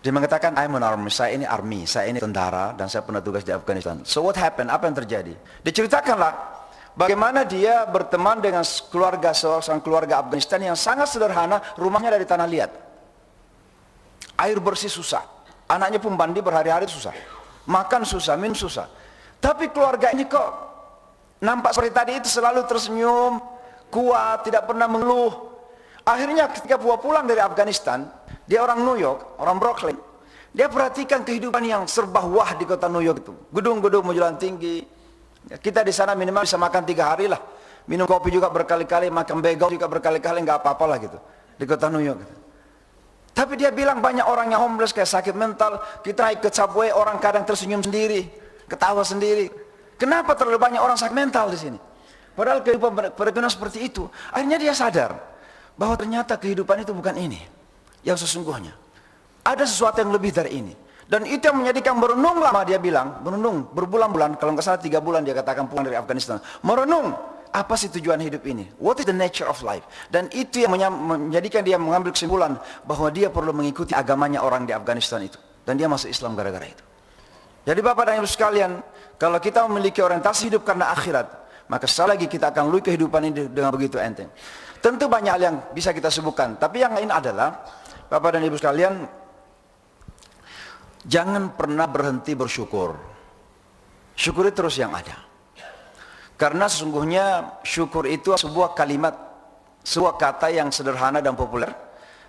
Dia mengatakan, I'm an army, saya ini army, saya ini tentara, dan saya pernah tugas di Afghanistan. So what happened? Apa yang terjadi? Diceritakanlah bagaimana dia berteman dengan keluarga, seorang keluarga Afghanistan yang sangat sederhana, rumahnya dari tanah liat. Air bersih susah, anaknya pun mandi berhari-hari susah, makan susah, minum susah. Tapi keluarga ini kok nampak seperti tadi itu, selalu tersenyum, kuat, tidak pernah mengeluh. Akhirnya ketika pulang dari Afghanistan, dia orang New York, orang Brooklyn, dia perhatikan kehidupan yang serba wah di kota New York itu. Gedung-gedung menjulang tinggi. Kita di sana minimal bisa makan 3 hari lah, minum kopi juga berkali-kali, makan bagel juga berkali-kali, nggak apa-apa lah gitu di kota New York gitu. Tapi dia bilang banyak orang yang homeless, kayak sakit mental. Kita naik ke subway, orang kadang tersenyum sendiri, ketawa sendiri. Kenapa terlalu banyak orang sakit mental di sini? Padahal kehidupan berguna seperti itu. Akhirnya dia sadar bahwa ternyata kehidupan itu bukan ini yang sesungguhnya. Ada sesuatu yang lebih dari ini. Dan itu yang menjadikan merenung lama, dia bilang, merenung berbulan-bulan, kalau nggak salah 3 bulan dia katakan pulang dari Afghanistan. Merenung, apa sih tujuan hidup ini? What is the nature of life? Dan itu yang menjadikan dia mengambil kesimpulan bahwa dia perlu mengikuti agamanya orang di Afghanistan itu. Dan dia masuk Islam gara-gara itu. Jadi Bapak dan Ibu sekalian, kalau kita memiliki orientasi hidup karena akhirat, maka sekali lagi kita akan lalui kehidupan ini dengan begitu enteng. Tentu banyak hal yang bisa kita sebutkan, tapi yang lain adalah, Bapak dan Ibu sekalian, jangan pernah berhenti bersyukur. Syukuri terus yang ada. Karena sesungguhnya syukur itu sebuah kalimat, sebuah kata yang sederhana dan populer,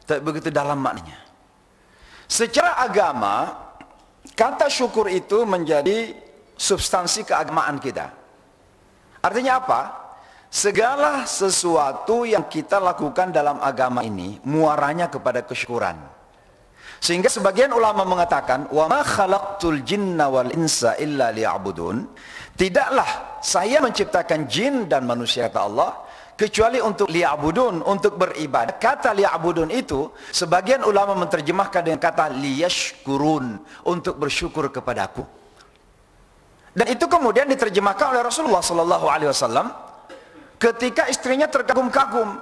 tapi begitu dalam maknanya. Secara agama, kata syukur itu menjadi substansi keagamaan kita. Artinya apa? Segala sesuatu yang kita lakukan dalam agama ini muaranya kepada kesyukuran. Sehingga sebagian ulama mengatakan, wa ma khalaqtul jinna wal insa illa liya'budun. Tidaklah saya menciptakan jin dan manusia, kata Allah, kecuali untuk liya'budun, untuk beribadah. Kata liya'budun itu sebagian ulama menerjemahkan dengan kata liyashkurun, untuk bersyukur kepadaku. Dan itu kemudian diterjemahkan oleh Rasulullah sallallahu alaihi wasallam ketika istrinya terkagum-kagum.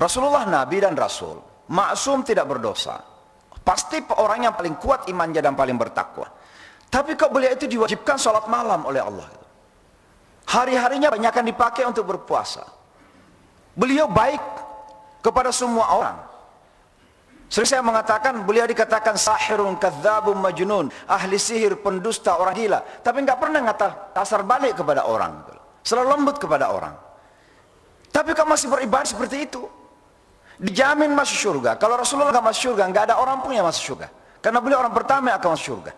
Rasulullah nabi dan rasul, maksum, tidak berdosa, pasti orang yang paling kuat imannya dan paling bertakwa. Tapi kok beliau itu diwajibkan sholat malam oleh Allah. Hari-harinya banyak yang dipakai untuk berpuasa. Beliau baik kepada semua orang. Sering saya mengatakan, beliau dikatakan sahirun, kadzabun, majnun, ahli sihir, pendusta, orang gila. Tapi nggak pernah ngata kasar balik kepada orang. Selalu lembut kepada orang. Tapi kok masih beribadah seperti itu? Dijamin masuk surga. Kalau Rasulullah nggak masuk surga, nggak ada orang pun yang masuk surga. Karena beliau orang pertama yang akan masuk surga.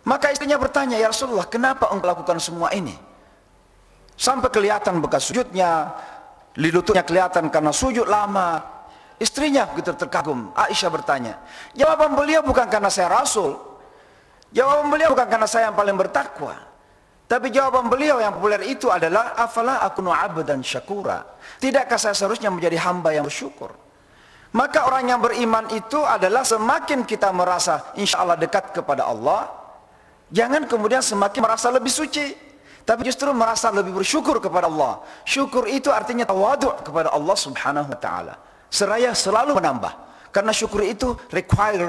Maka istrinya bertanya, ya Rasulullah, kenapa engkau lakukan semua ini? Sampai kelihatan bekas sujudnya, lututnya kelihatan karena sujud lama. Istrinya begitu terkagum. Aisyah bertanya, jawaban beliau bukan karena saya Rasul, jawaban beliau bukan karena saya yang paling bertakwa, tapi jawaban beliau yang populer itu adalah, afala akunu abdan syakura. Tidakkah saya seharusnya menjadi hamba yang bersyukur? Maka orang yang beriman itu adalah semakin kita merasa insya Allah dekat kepada Allah, jangan kemudian semakin merasa lebih suci, tapi justru merasa lebih bersyukur kepada Allah. Syukur itu artinya tawadhu kepada Allah subhanahu wa ta'ala. Seraya selalu menambah. Karena syukur itu require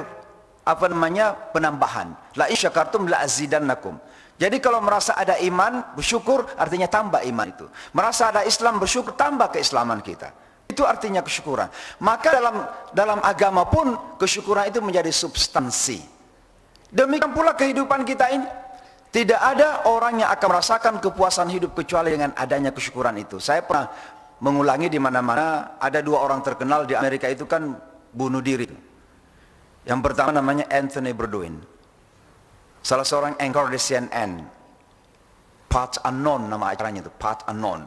penambahan. La in syakartum la azidannakum. Jadi kalau merasa ada iman, bersyukur artinya tambah iman itu. Merasa ada Islam, bersyukur tambah keislaman kita. Itu artinya kesyukuran. Maka dalam agama pun kesyukuran itu menjadi substansi. Demikian pula kehidupan kita ini. Tidak ada orang yang akan merasakan kepuasan hidup kecuali dengan adanya kesyukuran itu. Saya pernah mengulangi di mana-mana, ada 2 orang terkenal di Amerika itu kan bunuh diri. Yang pertama namanya Anthony Bourdain. Salah seorang anchor di CNN, Path Unknown nama acaranya itu, Path Unknown.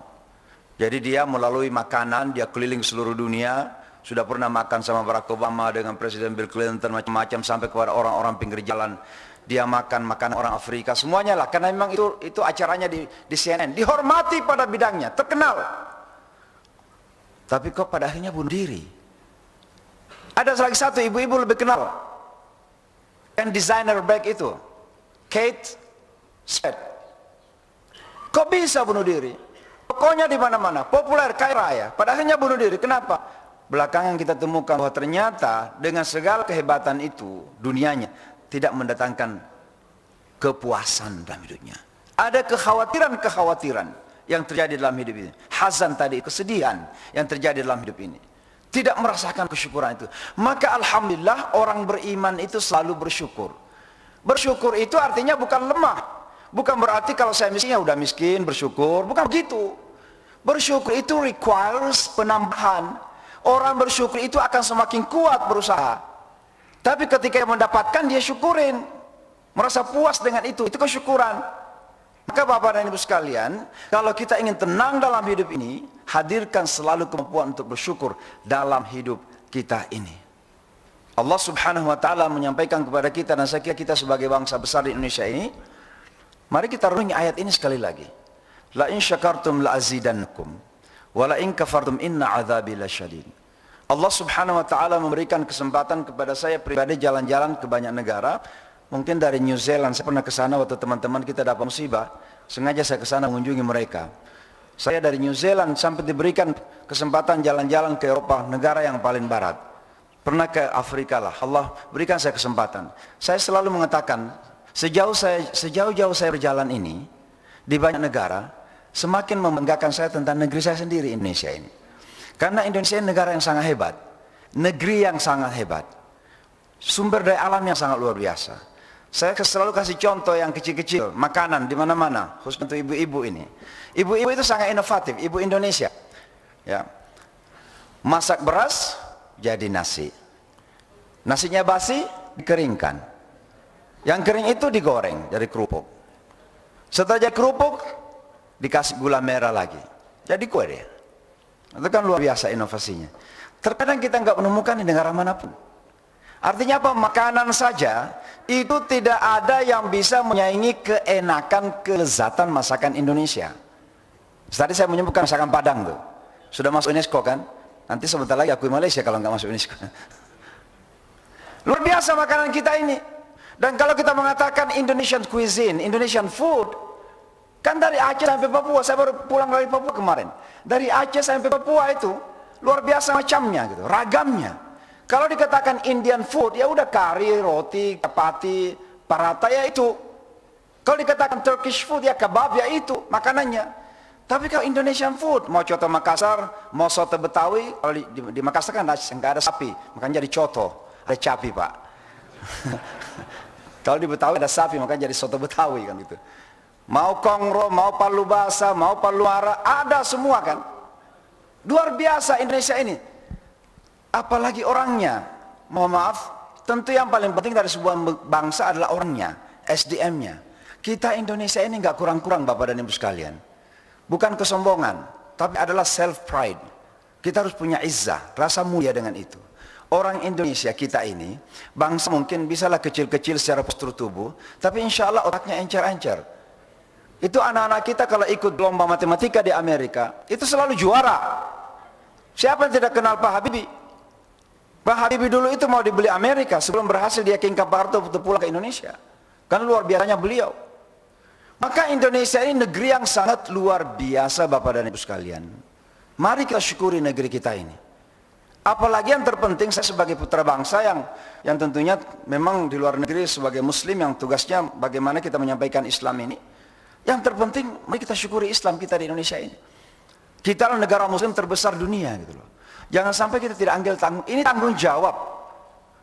Jadi dia melalui makanan, dia keliling seluruh dunia, sudah pernah makan sama Barack Obama, dengan Presiden Bill Clinton, macam-macam, sampai kepada orang-orang pinggir jalan. Dia makan makanan orang Afrika, semuanya lah, karena memang itu acaranya di CNN, dihormati pada bidangnya, terkenal. Tapi kok pada akhirnya bunuh diri. Ada lagi satu ibu-ibu lebih kenal, yang desainer bag itu, Kate Spade. Kok bisa bunuh diri? Pokoknya di mana-mana, populer, kaya raya. Pada akhirnya bunuh diri. Kenapa? Belakangan kita temukan bahwa ternyata dengan segala kehebatan itu, dunianya tidak mendatangkan kepuasan dalam hidupnya. Ada kekhawatiran-kekhawatiran yang terjadi dalam hidup ini. Hazan tadi, kesedihan yang terjadi dalam hidup ini. Tidak merasakan kesyukuran itu. Maka alhamdulillah orang beriman itu selalu bersyukur. Bersyukur itu artinya bukan lemah. Bukan berarti kalau saya miskin, ya udah miskin, bersyukur. Bukan begitu. Bersyukur itu requires penambahan. Orang bersyukur itu akan semakin kuat berusaha. Tapi ketika mendapatkan, dia syukurin. Merasa puas dengan itu kesyukuran. Maka Bapak dan Ibu sekalian, kalau kita ingin tenang dalam hidup ini, hadirkan selalu kemampuan untuk bersyukur dalam hidup kita ini. Allah Subhanahu wa ta'ala menyampaikan kepada kita, dan saya kira kita sebagai bangsa besar di Indonesia ini, mari kita renungi ayat ini sekali lagi. La in syakartum la azidannakum wa la in kafartum inna adzabi lasyadid. Allah Subhanahu wa ta'ala memberikan kesempatan kepada saya pribadi jalan-jalan ke banyak negara. Mungkin dari New Zealand, saya pernah ke sana waktu teman-teman kita dapat musibah, sengaja saya ke sana mengunjungi mereka. Saya dari New Zealand sampai diberikan kesempatan jalan-jalan ke Eropa, negara yang paling barat. Pernah ke Afrika lah, Allah berikan saya kesempatan. Saya selalu mengatakan, sejauh-jauh saya berjalan ini, di banyak negara, semakin membanggakan saya tentang negeri saya sendiri, Indonesia ini. Karena Indonesia ini negara yang sangat hebat, negeri yang sangat hebat, sumber daya alam yang sangat luar biasa. Saya selalu kasih contoh yang kecil-kecil, makanan di mana-mana, khusus untuk ibu-ibu ini. Ibu-ibu itu sangat inovatif, ibu Indonesia. Ya. Masak beras, jadi nasi. Nasinya basi, dikeringkan. Yang kering itu digoreng, jadi kerupuk. Setelah jadi kerupuk, dikasih gula merah lagi. Jadi kue dia. Itu kan luar biasa inovasinya. Terkadang kita nggak menemukan di negara manapun. Artinya apa? Makanan saja itu tidak ada yang bisa menyaingi keenakan, kelezatan masakan Indonesia. Tadi saya menyebutkan masakan Padang tuh, sudah masuk UNESCO kan? Nanti sebentar lagi akui Malaysia kalau nggak masuk UNESCO. Luar biasa makanan kita ini. Dan kalau kita mengatakan Indonesian cuisine, Indonesian food, kan dari Aceh sampai Papua. Saya baru pulang dari Papua kemarin. Dari Aceh sampai Papua itu luar biasa macamnya gitu, ragamnya. Kalau dikatakan Indian food, ya udah kari, roti, chapati, paratha, ya itu. Kalau dikatakan Turkish food, ya kebab, ya itu makanannya. Tapi kalau Indonesian food, mau coto Makassar, mau soto Betawi, kalau di Makassar kan nggak ada sapi, makanya jadi coto, ada capi pak. Kalau di Betawi ada sapi, makanya jadi soto Betawi kan gitu. Mau kongro, mau palu basa, mau palu ara, ada semua kan. Luar biasa Indonesia ini. Apalagi orangnya, mohon maaf, tentu yang paling penting dari sebuah bangsa adalah orangnya, SDM-nya. Kita Indonesia ini nggak kurang-kurang Bapak dan Ibu sekalian. Bukan kesombongan, tapi adalah self pride. Kita harus punya izzah, rasa mulia dengan itu. Orang Indonesia kita ini, bangsa mungkin bisalah kecil-kecil secara postur tubuh, tapi insya Allah otaknya encer-encer. Itu anak-anak kita kalau ikut lomba matematika di Amerika, itu selalu juara. Siapa yang tidak kenal Pak Habibie? Pak Habibie dulu itu mau dibeli Amerika sebelum berhasil dia King Kaparto untuk pulang ke Indonesia. Kan luar biasanya beliau. Maka Indonesia ini negeri yang sangat luar biasa Bapak dan Ibu sekalian. Mari kita syukuri negeri kita ini. Apalagi yang terpenting saya sebagai putra bangsa yang tentunya memang di luar negeri sebagai muslim yang tugasnya bagaimana kita menyampaikan Islam ini. Yang terpenting mari kita syukuri Islam kita di Indonesia ini. Kita adalah negara muslim terbesar dunia gitu loh. Jangan sampai kita tidak ambil tanggung. Ini tanggung jawab.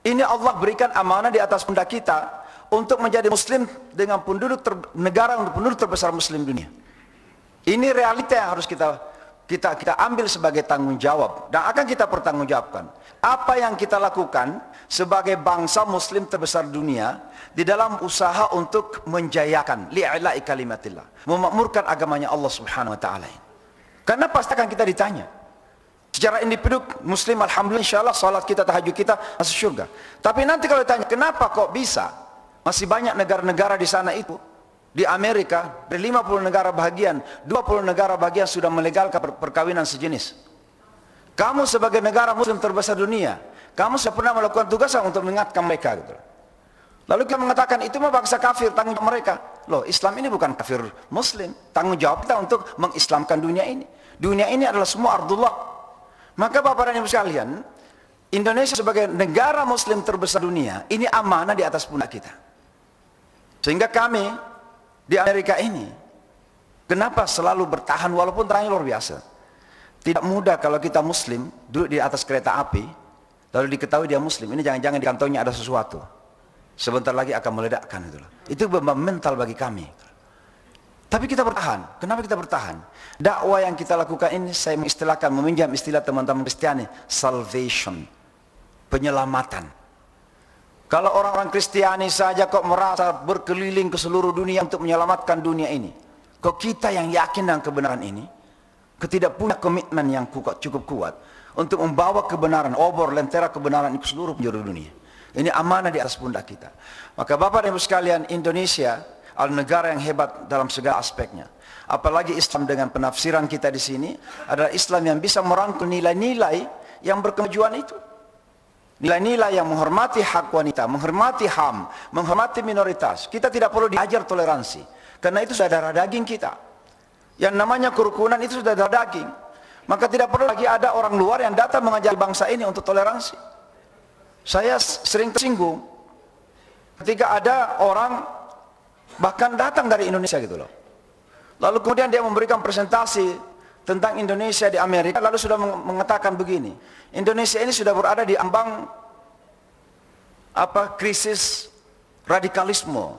Ini Allah berikan amanah di atas pundak kita untuk menjadi muslim dengan penduduk negara untuk penduduk terbesar muslim dunia. Ini realita yang harus kita kita ambil sebagai tanggung jawab dan akan kita pertanggungjawabkan. Apa yang kita lakukan sebagai bangsa muslim terbesar dunia di dalam usaha untuk menjayakan li'ila'i kalimatillah, memakmurkan agamanya Allah Subhanahu wa taala. Karena pasti akan kita ditanya. Secara individu muslim alhamdulillah insyaallah salat kita, tahajud kita masuk surga. Tapi nanti kalau ditanya kenapa kok bisa masih banyak negara-negara di sana itu, di Amerika, dari 50 negara bahagian, 20 negara bahagian sudah melegalkan perkawinan sejenis. Kamu sebagai negara muslim terbesar dunia, kamu sudah pernah melakukan tugasan untuk mengingatkan mereka gitu. Lalu kita mengatakan itu mah bangsa kafir, tanggung jawab mereka. Loh, Islam ini bukan kafir muslim, tanggung jawab kita untuk mengislamkan dunia ini. Dunia ini adalah semua ardullah. Maka Bapak dan Ibu sekalian, Indonesia sebagai negara muslim terbesar dunia, ini amanah di atas pundak kita. Sehingga kami di Amerika ini, kenapa selalu bertahan walaupun terangnya luar biasa. Tidak mudah kalau kita muslim, duduk di atas kereta api, lalu diketahui dia muslim, ini jangan-jangan di kantongnya ada sesuatu. Sebentar lagi akan meledakkan itu. Itu beban mental bagi kami. Tapi kita bertahan. Kenapa kita bertahan? Dakwah yang kita lakukan ini, saya mengistilahkan, meminjam istilah teman-teman Kristiani, salvation, penyelamatan. Kalau orang-orang Kristiani saja kok merasa berkeliling ke seluruh dunia untuk menyelamatkan dunia ini. Kok kita yang yakin dengan kebenaran ini, tidak punya komitmen yang cukup kuat untuk membawa kebenaran, obor lentera kebenaran ke seluruh penjuru dunia. Ini amanah di atas pundak kita. Maka Bapak dan Ibu sekalian, Indonesia adalah negara yang hebat dalam segala aspeknya. Apalagi Islam dengan penafsiran kita di sini adalah Islam yang bisa merangkul nilai-nilai yang berkemajuan itu. Nilai-nilai yang menghormati hak wanita, menghormati HAM, menghormati minoritas. Kita tidak perlu diajar toleransi, karena itu sudah darah daging kita. Yang namanya kerukunan itu sudah darah daging. Maka tidak perlu lagi ada orang luar yang datang mengajari bangsa ini untuk toleransi. Saya sering tersinggung ketika ada orang bahkan datang dari Indonesia gitu loh. Lalu kemudian dia memberikan presentasi tentang Indonesia di Amerika, lalu sudah mengatakan begini, Indonesia ini sudah berada di ambang krisis radikalisme,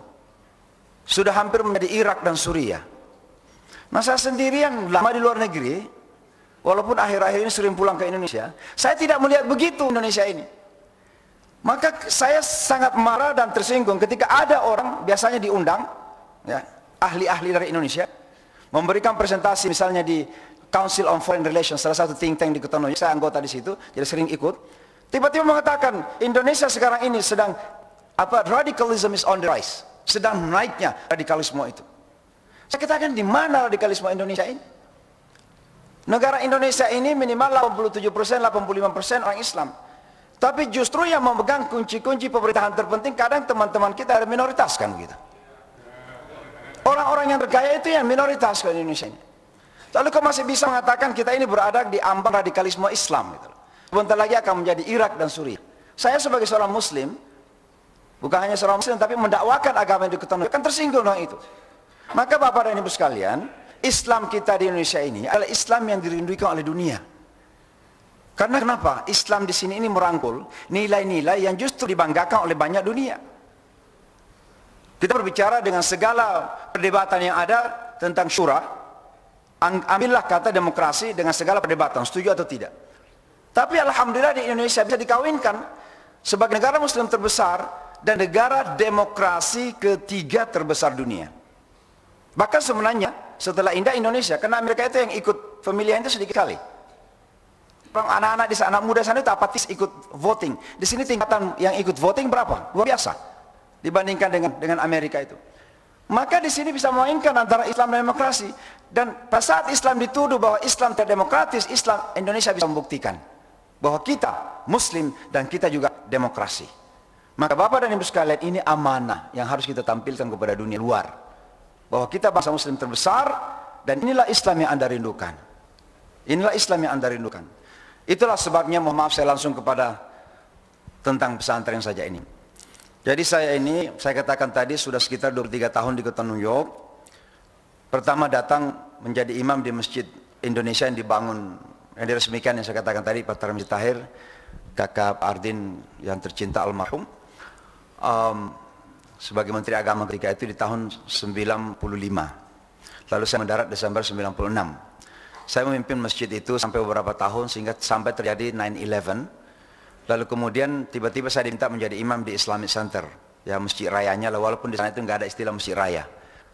sudah hampir menjadi Irak dan Suriah. Nah, saya sendiri yang lama di luar negeri, walaupun akhir-akhir ini sering pulang ke Indonesia, saya tidak melihat begitu Indonesia ini. Maka saya sangat marah dan tersinggung ketika ada orang biasanya diundang, ya, ahli-ahli dari Indonesia, memberikan presentasi misalnya di Council on Foreign Relations, salah satu think tank di Kota New York, saya anggota di situ, jadi sering ikut. Tiba-tiba mengatakan Indonesia sekarang ini sedang radicalism is on the rise, sedang naiknya radikalisme itu. Saya katakan di mana radikalisme Indonesia ini? Negara Indonesia ini minimal 87%, 85% orang Islam. Tapi justru yang memegang kunci-kunci pemerintahan terpenting kadang teman-teman kita ada minoritas kan begitu. Orang-orang yang bergaya itu yang minoritas di Indonesia ini. Lalu kau masih bisa mengatakan kita ini berada di ambang radikalisme Islam gitu. Sebentar lagi akan menjadi Irak dan Suriah. Saya sebagai seorang muslim, bukan hanya seorang muslim tapi mendakwakan agama yang diketahui, kan tersinggung dengan itu. Maka Bapak dan Ibu sekalian, Islam kita di Indonesia ini adalah Islam yang dirindukan oleh dunia. Karena kenapa? Islam di sini ini merangkul nilai-nilai yang justru dibanggakan oleh banyak dunia. Kita berbicara dengan segala perdebatan yang ada tentang syura, ambillah kata demokrasi dengan segala perdebatan, setuju atau tidak. Tapi alhamdulillah di Indonesia bisa dikawinkan sebagai negara muslim terbesar dan negara demokrasi ketiga terbesar dunia. Bahkan sebenarnya setelah Indonesia, karena Amerika itu yang ikut pemilihan itu sedikit kali. Anak-anak di sana, anak muda sana itu apatis ikut voting. Di sini tingkatan yang ikut voting berapa? Luar biasa dibandingkan dengan Amerika itu. Maka di sini bisa memainkan antara Islam dan demokrasi. Dan pada saat Islam dituduh bahwa Islam tidak demokratis, Indonesia bisa membuktikan bahwa kita Muslim dan kita juga demokrasi. Maka Bapak dan Ibu sekalian, ini amanah yang harus kita tampilkan kepada dunia luar, bahwa kita bangsa Muslim terbesar dan inilah Islam yang Anda rindukan. Inilah Islam yang Anda rindukan. Itulah sebabnya, mohon maaf saya langsung kepada tentang pesantren saja ini. Jadi saya katakan tadi sudah sekitar 23 tahun di Kota New York. Pertama datang menjadi imam di Masjid Indonesia yang dibangun, yang diresmikan yang saya katakan tadi, Pak Tarmizi Tahir, kakak Ardin yang tercinta almarhum, sebagai Menteri Agama ketika itu di tahun 95. Lalu saya mendarat Desember 96. Saya memimpin masjid itu sampai beberapa tahun sehingga sampai terjadi 9/11. Lalu kemudian tiba-tiba saya diminta menjadi imam di Islamic Center, ya masjid rayanya lah, walaupun di sana itu nggak ada istilah masjid raya.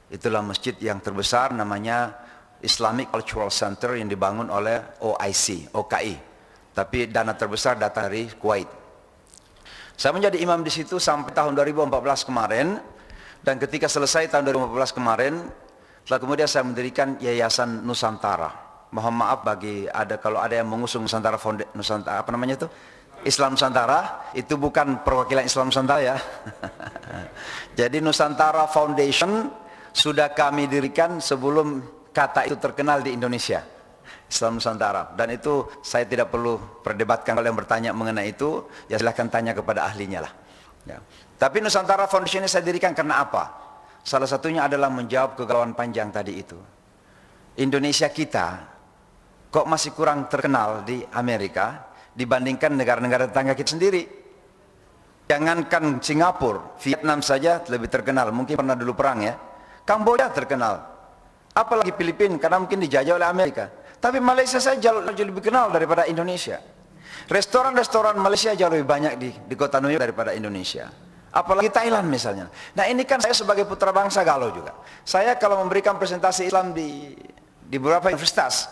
Itulah masjid yang terbesar, namanya Islamic Cultural Center, yang dibangun oleh OKI. Tapi dana terbesar datang dari Kuwait. Saya menjadi imam di situ sampai tahun 2014 kemarin, dan ketika selesai tahun 2014 kemarin, setelah kemudian saya mendirikan Yayasan Nusantara. Mohon maaf kalau ada yang mengusung Nusantara apa namanya itu? Islam Nusantara, itu bukan perwakilan Islam Nusantara ya. Jadi Nusantara Foundation sudah kami dirikan sebelum kata itu terkenal di Indonesia. Islam Nusantara, dan itu saya tidak perlu perdebatkan. Kalau yang bertanya mengenai itu, ya silahkan tanya kepada ahlinya lah. Ya. Tapi Nusantara Foundation ini saya dirikan karena apa? Salah satunya adalah menjawab kegalauan panjang tadi itu. Indonesia kita kok masih kurang terkenal di Amerika dibandingkan negara-negara tetangga kita sendiri. Jangankan Singapura, Vietnam saja lebih terkenal, mungkin pernah dulu perang ya. Kamboja terkenal, apalagi Filipina karena mungkin dijajah oleh Amerika. Tapi Malaysia saja jauh lebih kenal daripada Indonesia. Restoran-restoran Malaysia jauh lebih banyak di kota New York daripada Indonesia. Apalagi Thailand misalnya. Nah ini kan saya sebagai putra bangsa galau juga. Saya kalau memberikan presentasi Islam di beberapa universitas,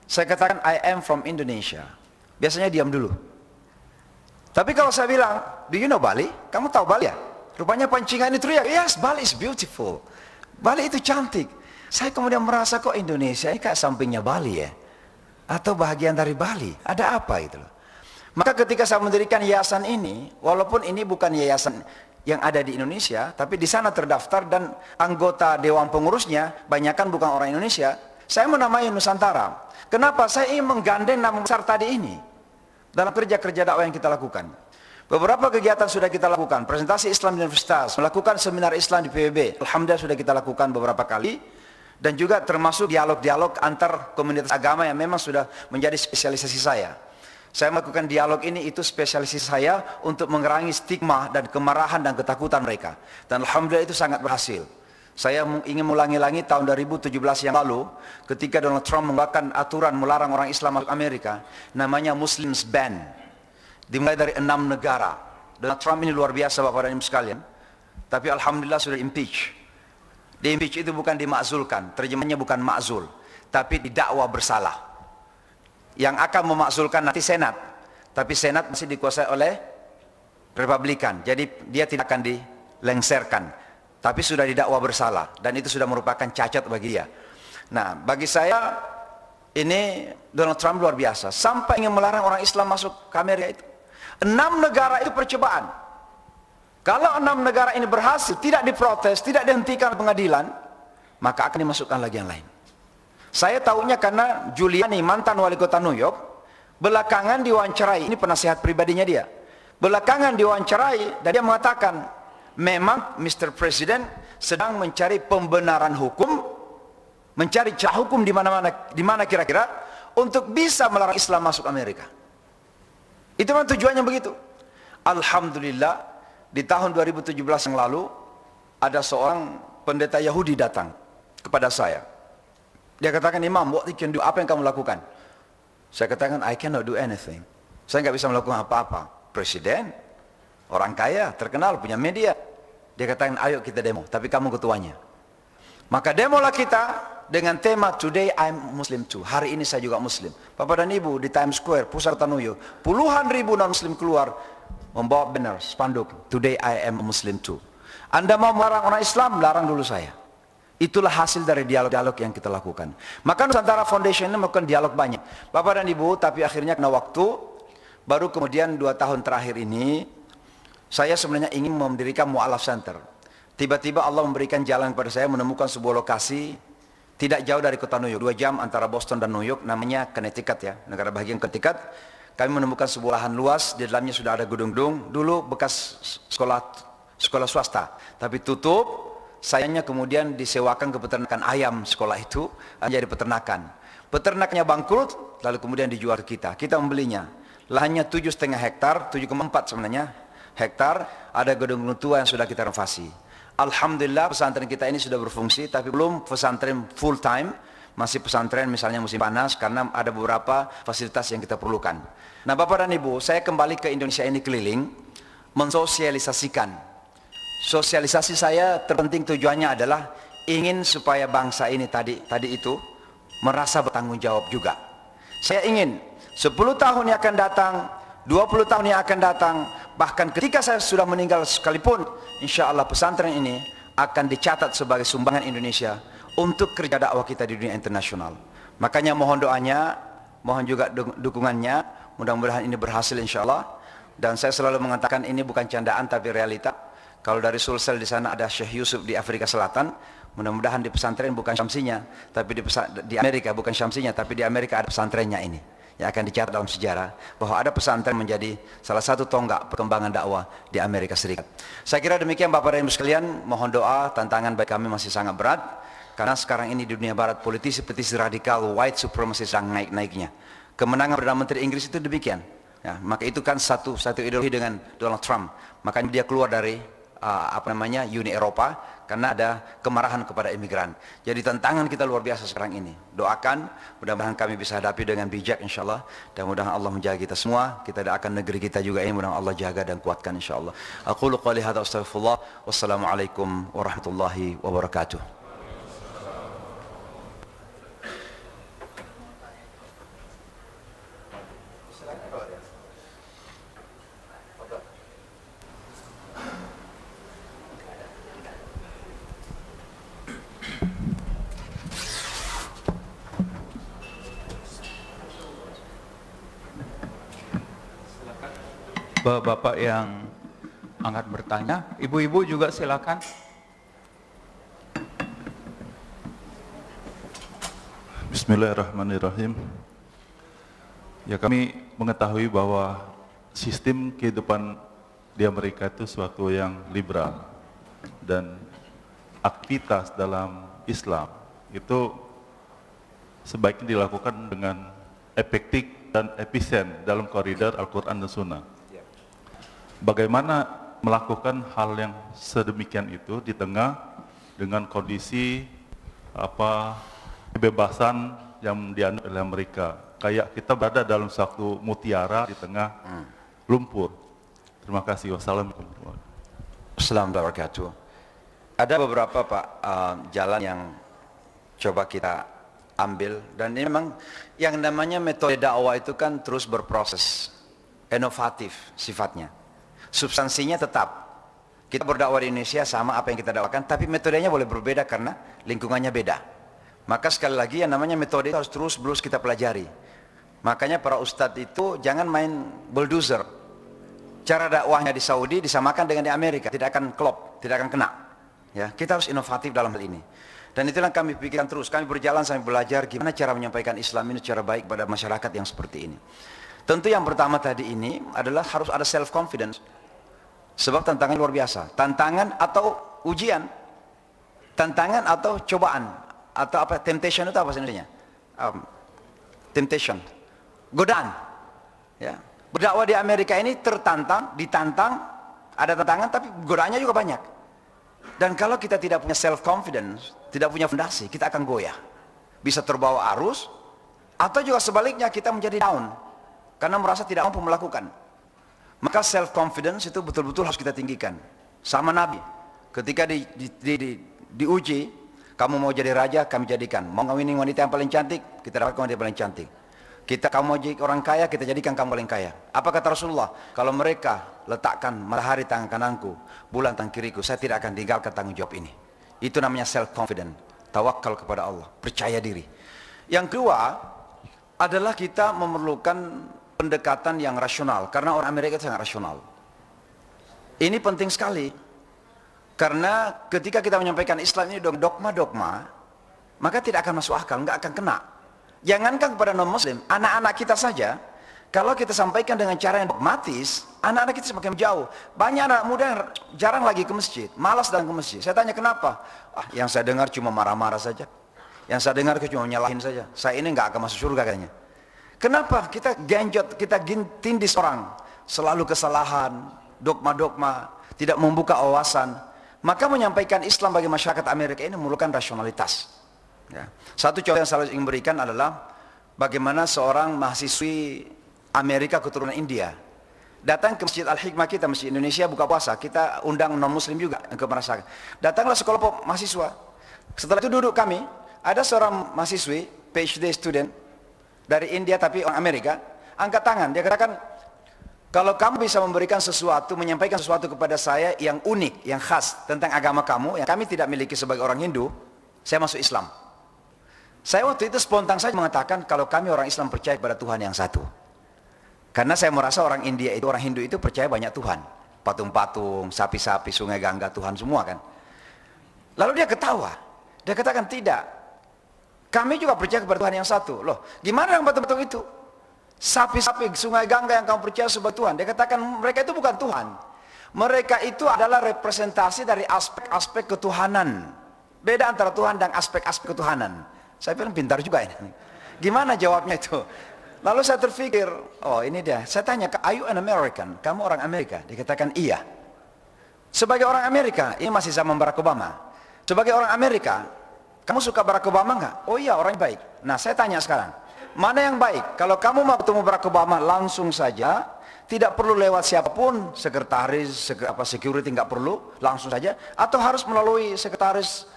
saya katakan I am from Indonesia. Biasanya diam dulu. Tapi kalau saya bilang, do you know Bali? Kamu tahu Bali ya? Rupanya pancingan itu teriak, yes, Bali is beautiful. Bali itu cantik. Saya kemudian merasa kok Indonesia ini kayak sampingnya Bali ya? Atau bagian dari Bali? Ada apa itu loh? Maka ketika saya mendirikan yayasan ini, walaupun ini bukan yayasan yang ada di Indonesia, tapi di sana terdaftar dan anggota dewan pengurusnya banyakkan bukan orang Indonesia, saya menamai Nusantara. Kenapa? Saya ingin menggandeng nama besar tadi ini dalam kerja-kerja dakwah yang kita lakukan. Beberapa kegiatan sudah kita lakukan, presentasi Islam di universitas, melakukan seminar Islam di PBB. Alhamdulillah sudah kita lakukan beberapa kali, dan juga termasuk dialog-dialog antar komunitas agama yang memang sudah menjadi spesialisasi saya. Saya melakukan dialog ini, itu spesialisasi saya untuk mengurangi stigma dan kemarahan dan ketakutan mereka. Dan alhamdulillah itu sangat berhasil. Saya ingin mengulangi tahun 2017 yang lalu, ketika Donald Trump mengeluarkan aturan melarang orang Islam masuk Amerika, namanya Muslims Ban, dimulai dari 6 negara. Donald Trump ini luar biasa Bapak dan Ibu sekalian, tapi alhamdulillah sudah impeach. Di impeach itu bukan dimakzulkan, terjemahnya bukan makzul, tapi didakwa bersalah. Yang akan memakzulkan nanti Senat, tapi Senat masih dikuasai oleh Republikan, jadi dia tidak akan dilengserkan. Tapi sudah didakwa bersalah, dan itu sudah merupakan cacat bagi dia. Nah, bagi saya ini Donald Trump luar biasa, sampai ingin melarang orang Islam masuk ke Amerika itu. 6 negara itu percobaan. Kalau 6 negara ini berhasil, tidak diprotes, tidak dihentikan pengadilan, maka akan dimasukkan lagi yang lain. Saya tahunya karena Giuliani, mantan wali kota New York, belakangan diwawancarai, ini penasihat pribadinya dia. Belakangan diwawancarai dan dia mengatakan, memang Mr. President sedang mencari pembenaran hukum, mencari celah hukum di mana kira-kira untuk bisa melarang Islam masuk Amerika. Itu memang tujuannya begitu. Alhamdulillah di tahun 2017 yang lalu ada seorang pendeta Yahudi datang kepada saya. Dia katakan, Imam, what you can do? Apa yang kamu lakukan? Saya katakan, I cannot do anything. Saya nggak bisa melakukan apa-apa. Presiden, orang kaya, terkenal, punya media. Dia katakan, ayo kita demo, tapi kamu ketuanya. Maka demolah kita dengan tema Today I'm Muslim too. Hari ini saya juga Muslim. Bapak dan Ibu, di Times Square, pusat kota New York, puluhan ribu non-Muslim keluar membawa banner, spanduk, Today I am Muslim too. Anda mau melarang orang Islam, larang dulu saya. Itulah hasil dari dialog-dialog yang kita lakukan. Maka Nusantara Foundation ini melakukan dialog banyak. Bapak dan Ibu, tapi akhirnya kena waktu, baru kemudian 2 tahun terakhir ini, saya sebenarnya ingin mendirikan Mu'alaf Center. Tiba-tiba Allah memberikan jalan kepada saya menemukan sebuah lokasi tidak jauh dari kota New York, 2 jam antara Boston dan New York, namanya Connecticut ya, negara bagian Connecticut. Kami menemukan sebuah lahan luas, di dalamnya sudah ada gedung-gedung, dulu bekas sekolah swasta, tapi tutup. Sayangnya kemudian disewakan ke peternakan ayam sekolah itu, menjadi peternakan. Peternaknya bangkrut, lalu kemudian dijual ke kita. Kita membelinya. Lahannya 7,5 hektar, 7,4 sebenarnya hektar, ada gedung-gedung tua yang sudah kita renovasi. Alhamdulillah pesantren kita ini sudah berfungsi, tapi belum pesantren full time, masih pesantren misalnya musim panas, karena ada beberapa fasilitas yang kita perlukan. Nah Bapak dan Ibu, saya kembali ke Indonesia ini keliling, mensosialisasikan. Sosialisasi saya terpenting tujuannya adalah ingin supaya bangsa ini tadi itu merasa bertanggung jawab juga. Saya ingin 10 tahun yang akan datang, 20 tahun yang akan datang, bahkan ketika saya sudah meninggal sekalipun, insya Allah pesantren ini akan dicatat sebagai sumbangan Indonesia untuk kerja dakwah kita di dunia internasional. Makanya mohon doanya, mohon juga dukungannya, mudah-mudahan ini berhasil insya Allah. Dan saya selalu mengatakan ini bukan candaan tapi realita. Kalau dari Sulsel di sana ada Syekh Yusuf di Afrika Selatan, mudah-mudahan di pesantren bukan syamsinya, tapi di Amerika bukan syamsinya, tapi di Amerika ada pesantrennya ini, yang akan dicatat dalam sejarah bahwa ada pesantren menjadi salah satu tonggak perkembangan dakwah di Amerika Serikat. Saya kira demikian Bapak dan Ibu sekalian, mohon doa, tantangan bagi kami masih sangat berat, karena sekarang ini di dunia barat politisi-politisi radikal, white supremacy sedang naik-naiknya. Kemenangan Perdana Menteri Inggris itu demikian. Ya, maka itu kan satu ideologi dengan Donald Trump. Makanya dia keluar dari Uni Eropa karena ada kemarahan kepada imigran. Jadi tantangan kita luar biasa sekarang ini. Doakan, mudah-mudahan kami bisa hadapi dengan bijak insyaallah, dan mudah-mudahan Allah menjaga kita semua. Kita doakan negeri kita juga ini, mudah-mudahan Allah jaga dan kuatkan insyaallah. Aqulu qouli hadza astaghfirullah. Wassalamualaikum warahmatullahi wabarakatuh. Bapak yang angkat bertanya, ibu-ibu juga silakan. Bismillahirrahmanirrahim. Ya, kami mengetahui bahwa sistem kehidupan di Amerika itu suatu yang liberal, dan aktivitas dalam Islam itu sebaiknya dilakukan dengan efektif dan efisien dalam koridor Al-Quran dan Sunnah. Bagaimana melakukan hal yang sedemikian itu di tengah dengan kondisi kebebasan yang dianut oleh Amerika? Kayak kita berada dalam satu mutiara di tengah lumpur. Terima kasih. Wassalamualaikum Assalamualaikum warahmatullahi wabarakatuh. Ada beberapa Pak jalan yang coba kita ambil, dan ini memang yang namanya metode dakwah itu kan terus berproses, inovatif sifatnya. Substansinya tetap kita berdakwah di Indonesia sama apa yang kita dakwakan, tapi metodenya boleh berbeda karena lingkungannya beda. Maka sekali lagi yang namanya metode harus terus kita pelajari. Makanya para ustadz itu jangan main bulldozer. Cara dakwahnya di Saudi disamakan dengan di Amerika, tidak akan klop, tidak akan kena. Ya, kita harus inovatif dalam hal ini. Dan itulah yang kami pikirkan terus. Kami berjalan sambil belajar gimana cara menyampaikan Islam ini secara baik pada masyarakat yang seperti ini. Tentu yang pertama tadi ini adalah harus ada self confidence. Sebab tantangan luar biasa. Tantangan atau ujian, tantangan atau cobaan, atau apa, temptation itu apa sebenarnya? Temptation, godaan. Ya. Berdakwah di Amerika ini ditantang, ada tantangan, tapi godaannya juga banyak. Dan kalau kita tidak punya self confidence, tidak punya fondasi, kita akan goyah. Bisa terbawa arus, atau juga sebaliknya kita menjadi down karena merasa tidak mampu melakukan. Maka self confidence itu betul-betul harus kita tinggikan. Sama Nabi, ketika diuji, kamu mau jadi raja, kami jadikan. Mau ngawinin wanita yang paling cantik, kita dapatkan wanita yang paling cantik. Kamu mau jadi orang kaya, kita jadikan kamu paling kaya. Apa kata Rasulullah? Kalau mereka letakkan matahari tangan kananku, bulan tangan kiriku, saya tidak akan tinggalkan tanggung jawab ini. Itu namanya self confidence, tawakal kepada Allah, percaya diri. Yang kedua adalah kita memerlukan pendekatan yang rasional, karena orang Amerika itu sangat rasional. Ini penting sekali, karena ketika kita menyampaikan Islam ini dogma-dogma, maka tidak akan masuk akal, nggak akan kena. Jangankan kepada non-muslim, anak-anak kita saja, kalau kita sampaikan dengan cara yang dogmatis, anak-anak kita semakin jauh. Banyak anak muda yang jarang lagi ke masjid, malas datang ke masjid. Saya tanya kenapa? Yang saya dengar cuma marah-marah saja. Yang saya dengar cuma nyalahin saja. Saya ini nggak akan masuk surga katanya. Kenapa? Kita genjot, kita tindis orang, selalu kesalahan, dogma-dogma, tidak membuka wawasan. Maka menyampaikan Islam bagi masyarakat Amerika ini memerlukan rasionalitas. Ya. Satu contoh yang selalu ingin berikan adalah bagaimana seorang mahasiswi Amerika keturunan India datang ke Masjid Al-Hikmah kita, Masjid Indonesia buka puasa, kita undang non-muslim juga untuk merasakan. Datanglah sekelompok mahasiswa. Setelah itu duduk kami, ada seorang mahasiswi, PhD student dari India tapi orang Amerika, angkat tangan, dia katakan, kalau kamu bisa memberikan sesuatu, menyampaikan sesuatu kepada saya yang unik, yang khas tentang agama kamu, yang kami tidak miliki sebagai orang Hindu, saya masuk Islam. Saya waktu itu spontan saja mengatakan kalau kami orang Islam percaya kepada Tuhan yang satu. Karena saya merasa orang India itu, orang Hindu itu percaya banyak Tuhan. Patung-patung, sapi-sapi, sungai Gangga, Tuhan semua kan. Lalu dia ketawa. Dia katakan tidak. Kami juga percaya kepada Tuhan yang satu. Loh, gimana yang patung-patung itu? Sapi-sapi, sungai Gangga yang kamu percaya sebagai Tuhan. Dia katakan mereka itu bukan Tuhan. Mereka itu adalah representasi dari aspek-aspek ketuhanan. Beda antara Tuhan dan aspek-aspek ketuhanan. Saya bilang pintar juga ini. Gimana jawabnya itu? Lalu saya terpikir, oh ini dia. Saya tanya, are you an American? Kamu orang Amerika? Dia katakan iya. Sebagai orang Amerika, ini masih zaman Barack Obama. Sebagai orang Amerika, kamu suka Barack Obama enggak? Oh iya, orang baik. Nah saya tanya sekarang, mana yang baik? Kalau kamu mau ketemu Barack Obama langsung saja, tidak perlu lewat siapapun, sekretaris, security nggak perlu, langsung saja, atau harus melalui sekretaris?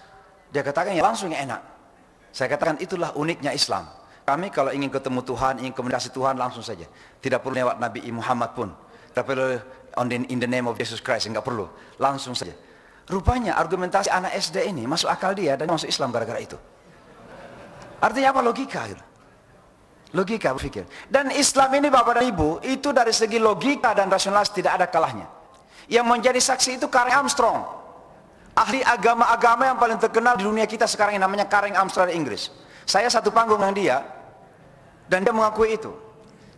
Dia katakan ya langsung yang enak. Saya katakan itulah uniknya Islam. Kami kalau ingin ketemu Tuhan, ingin komunikasi Tuhan langsung saja. Tidak perlu lewat Nabi Muhammad pun. Tapi in the name of Jesus Christ, enggak perlu. Langsung saja. Rupanya argumentasi anak SD ini masuk akal dia dan masuk Islam gara-gara itu. Artinya apa? Logika gitu. Logika berpikir. Dan Islam ini Bapak dan Ibu, itu dari segi logika dan rasionalis tidak ada kalahnya. Yang menjadi saksi itu Karen Armstrong. Ahli agama-agama yang paling terkenal di dunia kita sekarang yang namanya Karen Armstrong dari Inggris. Saya satu panggung dengan dia dan dia mengakui itu.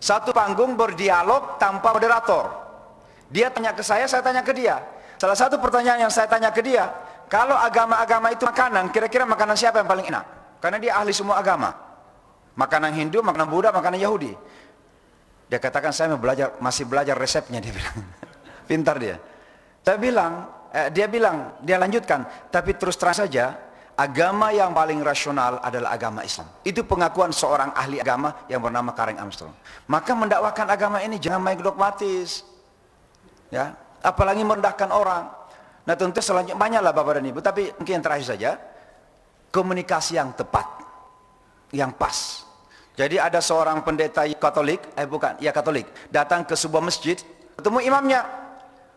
Satu panggung berdialog tanpa moderator. Dia tanya ke saya tanya ke dia. Salah satu pertanyaan yang saya tanya ke dia, kalau agama-agama itu makanan, kira-kira makanan siapa yang paling enak? Karena dia ahli semua agama. Makanan Hindu, makanan Buddha, makanan Yahudi. Dia katakan saya masih belajar resepnya, dia bilang. Pintar dia. Saya bilang, dia lanjutkan, tapi terus terang saja, agama yang paling rasional adalah agama Islam. Itu pengakuan seorang ahli agama yang bernama Karen Armstrong. Maka mendakwakan agama ini jangan main dogmatis, ya, apalagi merendahkan orang. Nah tentu selanjutnya banyaklah Bapak dan Ibu, tapi mungkin yang terakhir saja, komunikasi yang tepat, yang pas. Jadi ada seorang pendeta Katolik, Katolik, datang ke sebuah masjid, ketemu imamnya.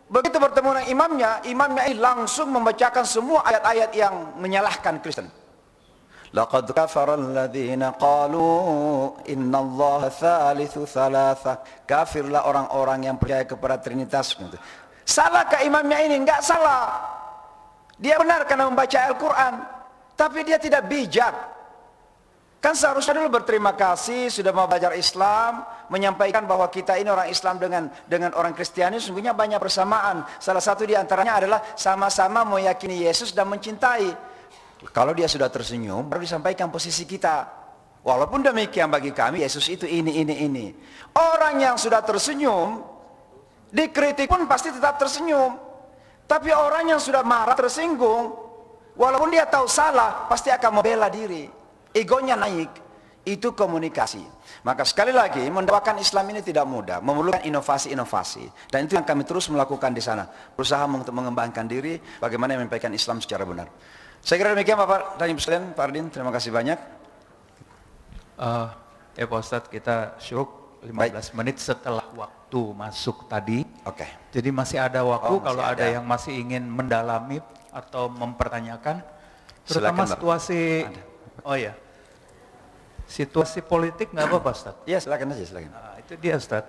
Begitu bertemu dengan imamnya ini langsung membacakan semua ayat-ayat yang menyalahkan Kristen. Laqad kafara alladhina qalu innallaha thalithu thalatha. Kafirlah orang-orang yang percaya kepada Trinitas. Salahkah imamnya ini? Enggak salah. Dia benar karena membaca Al-Quran, tapi dia tidak bijak. Kan seharusnya dulu berterima kasih sudah mau belajar Islam, menyampaikan bahwa kita ini orang Islam dengan orang Kristiani sungguhnya banyak persamaan. Salah satu di antaranya adalah sama-sama meyakini Yesus dan mencintai. Kalau dia sudah tersenyum, baru disampaikan posisi kita. Walaupun demikian bagi kami Yesus itu ini. Orang yang sudah tersenyum, dikritik pun pasti tetap tersenyum. Tapi orang yang sudah marah, tersinggung, walaupun dia tahu salah, pasti akan membela diri. Egonya naik, itu komunikasi. Maka sekali lagi mendakwakan Islam ini tidak mudah, memerlukan inovasi-inovasi, dan itu yang kami terus melakukan di sana, berusaha untuk mengembangkan diri, bagaimana menyampaikan Islam secara benar. Saya kira demikian Bapak dan Ibu sekalian. Pak Ardin, terima kasih banyak. Pak Ustadz, kita syuk 15 menit setelah waktu masuk tadi. Oke. Jadi masih ada waktu kalau masih ada ada yang masih ingin mendalami atau mempertanyakan, terutama Silakan, Pak. situasi. Oh ya. Situasi politik nggak apa-apa, Ustaz? Iya, silakan aja, silakan. Nah, itu dia, Ustaz.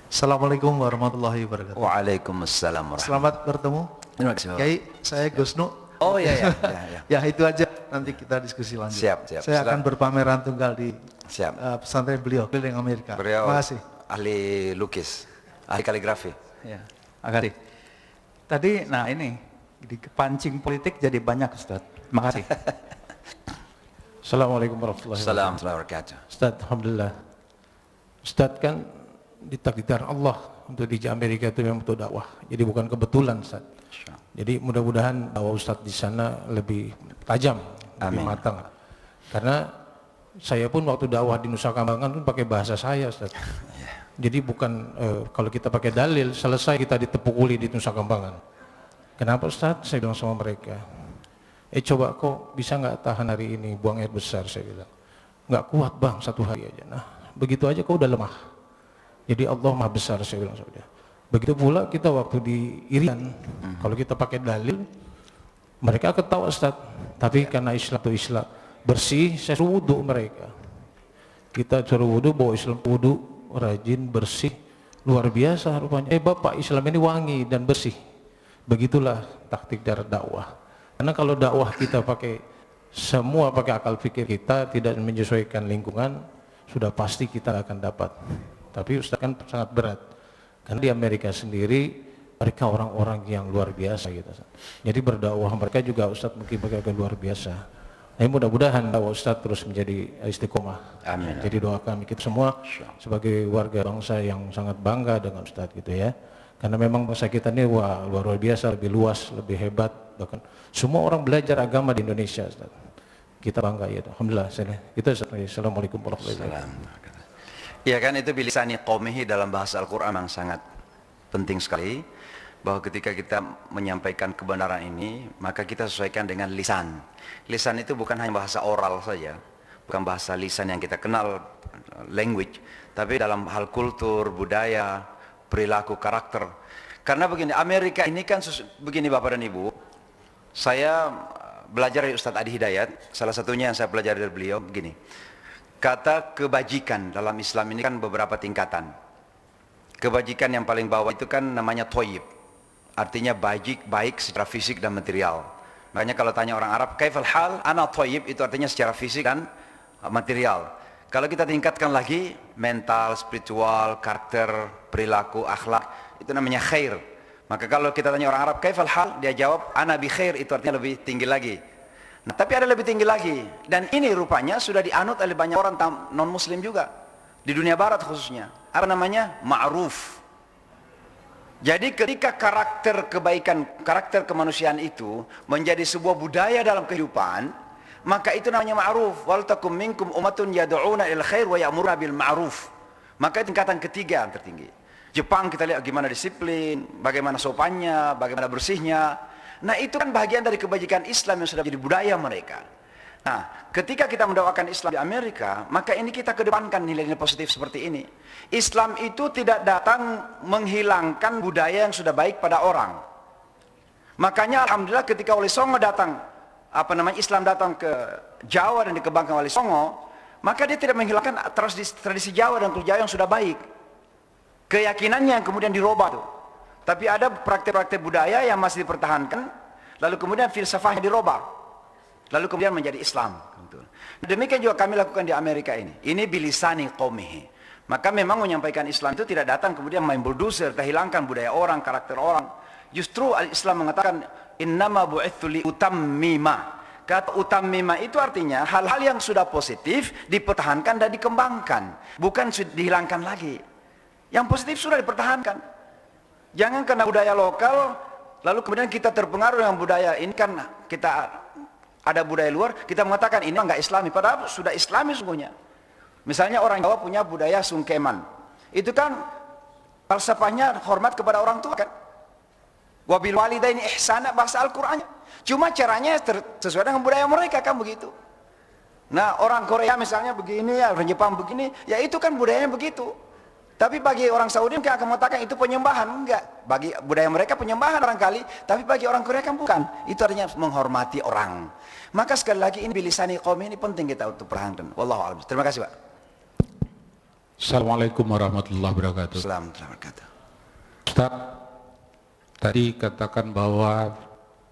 Assalamualaikum warahmatullahi wabarakatuh. Waalaikumsalam warahmatullahi Selamat bertemu. Terima kasih, Bapak. Kiai, saya Gusnu. Oh iya. Ya itu aja, nanti kita diskusi lanjut. Siap. Saya akan berpameran tunggal di Siap. pesantren beliau, keliling Amerika. Beliau Terima kasih. ahli lukis, ahli kaligrafi. Ya, makasih. Tadi, nah ini di pancing politik jadi banyak, Ustaz. Terima kasih. Assalamualaikum warahmatullahi wabarakatuh. Assalamualaikum. Ustaz, alhamdulillah. Ustaz kan ditakdirkan Allah untuk di Amerika itu memang untuk dakwah. Jadi bukan kebetulan, Ustaz. Jadi mudah-mudahan dakwah Ustadz di sana lebih tajam, lebih matang. Karena saya pun waktu dakwah di Nusa Kambangan pun pakai bahasa saya, Ustadz. Jadi bukan kalau kita pakai dalil selesai kita ditepukuli di Nusa Kambangan. Kenapa Ustadz? Saya bilang sama mereka, coba kok bisa nggak tahan hari ini buang air besar, saya bilang. Nggak kuat bang, 1 hari aja. Nah begitu aja kau udah lemah. Jadi Allah maha besar, saya bilang sama dia. Begitu pula kita waktu di Irian, kalau kita pakai dalil, mereka ketawa Ustaz. Tapi karena Islam itu Islam bersih, saya suruh wudhu mereka. Kita suruh wudhu, bawa Islam wudhu, rajin, bersih, luar biasa rupanya. Bapak, Islam ini wangi dan bersih. Begitulah taktik dari dakwah. Karena kalau dakwah kita pakai semua pakai akal pikir kita, tidak menyesuaikan lingkungan, sudah pasti kita akan dapat. Tapi Ustaz kan sangat berat. Karena di Amerika sendiri mereka orang-orang yang luar biasa gitu. Jadi berdakwah mereka juga Ustaz mungkin agak luar biasa. Nah, mudah-mudahan dakwah Ustaz terus menjadi istiqomah. Amin. Jadi doa kami kita semua sebagai warga bangsa yang sangat bangga dengan Ustaz gitu ya. Karena memang bangsa kita ini luar biasa, lebih luas, lebih hebat. Bahkan semua orang belajar agama di Indonesia Ustaz. Kita bangga ya. Alhamdulillah. Itu Assalamualaikum warahmatullahi wabarakatuh. Ya kan itu bilisani qaumihi dalam bahasa Al-Quran yang sangat penting sekali. Bahwa ketika kita menyampaikan kebenaran ini, maka kita sesuaikan dengan lisan. Lisan itu bukan hanya bahasa oral saja, bukan bahasa lisan yang kita kenal, language, tapi dalam hal kultur, budaya, perilaku, karakter. Karena begini, Amerika ini kan begini Bapak dan Ibu, saya belajar dari Ustadz Adi Hidayat, salah satunya yang saya pelajari dari beliau, begini. Kata kebajikan dalam Islam ini kan beberapa tingkatan. Kebajikan yang paling bawah itu kan namanya thayyib. Artinya baik secara fisik dan material. Makanya kalau tanya orang Arab, kaifal hal? Ana thayyib, itu artinya secara fisik dan material. Kalau kita tingkatkan lagi, mental, spiritual, karakter, perilaku, akhlak, itu namanya khair. Maka kalau kita tanya orang Arab, kaifal hal? Dia jawab, ana bi khair, itu artinya lebih tinggi lagi. Nah, tapi ada lebih tinggi lagi, dan ini rupanya sudah dianut oleh banyak orang non-muslim juga, di dunia barat khususnya. Apa namanya? Ma'ruf. Jadi ketika karakter kebaikan, karakter kemanusiaan itu menjadi sebuah budaya dalam kehidupan, maka itu namanya ma'ruf. Wal takum minkum ummatun yad'una ilal khair wa ya'muruna bil ma'ruf. Maka tingkatan ketiga yang tertinggi. Jepang kita lihat bagaimana disiplin, bagaimana sopannya, bagaimana bersihnya. Nah itu kan bagian dari kebajikan Islam yang sudah menjadi budaya mereka. Nah ketika kita mendakwakan Islam di Amerika, maka ini kita kedepankan nilai-nilai positif seperti ini. Islam itu tidak datang menghilangkan budaya yang sudah baik pada orang. Makanya alhamdulillah ketika Wali Songo datang, Islam datang ke Jawa dan dikembangkan Wali Songo, maka dia tidak menghilangkan tradisi Jawa dan kultur Jawa yang sudah baik. Keyakinannya yang kemudian dirubah tuh. Tapi ada praktek-praktek budaya yang masih dipertahankan, lalu kemudian filsafahnya dirubah, lalu kemudian menjadi Islam. Demikian juga kami lakukan di Amerika ini. Ini bilisani qaumihi. Maka memang menyampaikan Islam itu tidak datang kemudian main bulldozer, hilangkan budaya orang, karakter orang. Justru Islam mengatakan innama bu'itsu li utammima. Kata utammima itu artinya hal-hal yang sudah positif dipertahankan dan dikembangkan, bukan dihilangkan lagi. Yang positif sudah dipertahankan. Jangan karena budaya lokal, lalu kemudian kita terpengaruh dengan budaya ini, kan kita ada budaya luar, kita mengatakan ini enggak Islami, padahal sudah Islami sungguhnya. Misalnya orang Jawa punya budaya sungkeman, itu kan falsafahnya hormat kepada orang tua kan. Wabil walidaini ihsana, bahasa Al-Qur'annya. Cuma caranya sesuai dengan budaya mereka kan begitu. Nah orang Korea misalnya begini, ya orang Jepang begini, ya itu kan budayanya begitu. Tapi bagi orang Saudi mungkin akan mengatakan itu penyembahan. Enggak, bagi budaya mereka penyembahan barangkali, tapi bagi orang Korea kan bukan. Itu artinya menghormati orang. Maka sekali lagi ini bilisani qaum ini penting kita untuk perhatikan. Wallahu a'lam. Terima kasih Pak. Assalamualaikum warahmatullahi wabarakatuh. Assalamualaikum warahmatullahi wabarakatuh. Ustaz, tadi katakan bahwa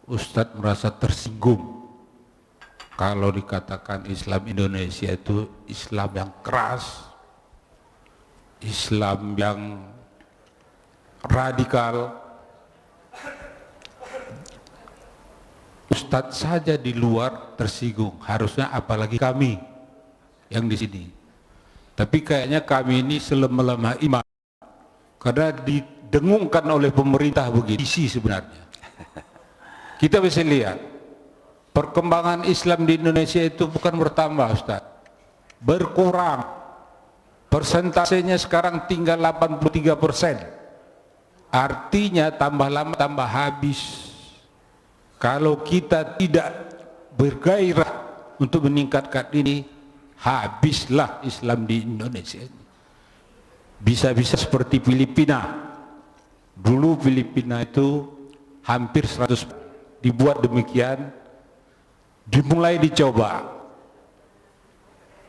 Ustadz merasa tersinggung kalau dikatakan Islam Indonesia itu Islam yang keras, Islam yang radikal. Ustadz saja di luar tersinggung, harusnya apalagi kami yang di sini. Tapi kayaknya kami ini selemah-lemah iman karena didengungkan oleh pemerintah begini sebenarnya. kita bisa lihat perkembangan Islam di Indonesia itu bukan bertambah, Ustaz, berkurang. Persentasenya sekarang tinggal 83%. Artinya tambah lama tambah habis. Kalau kita tidak bergairah untuk meningkatkan ini, habislah Islam di Indonesia. Bisa-bisa seperti Filipina. Dulu Filipina itu hampir 100 dibuat demikian, dimulai dicoba,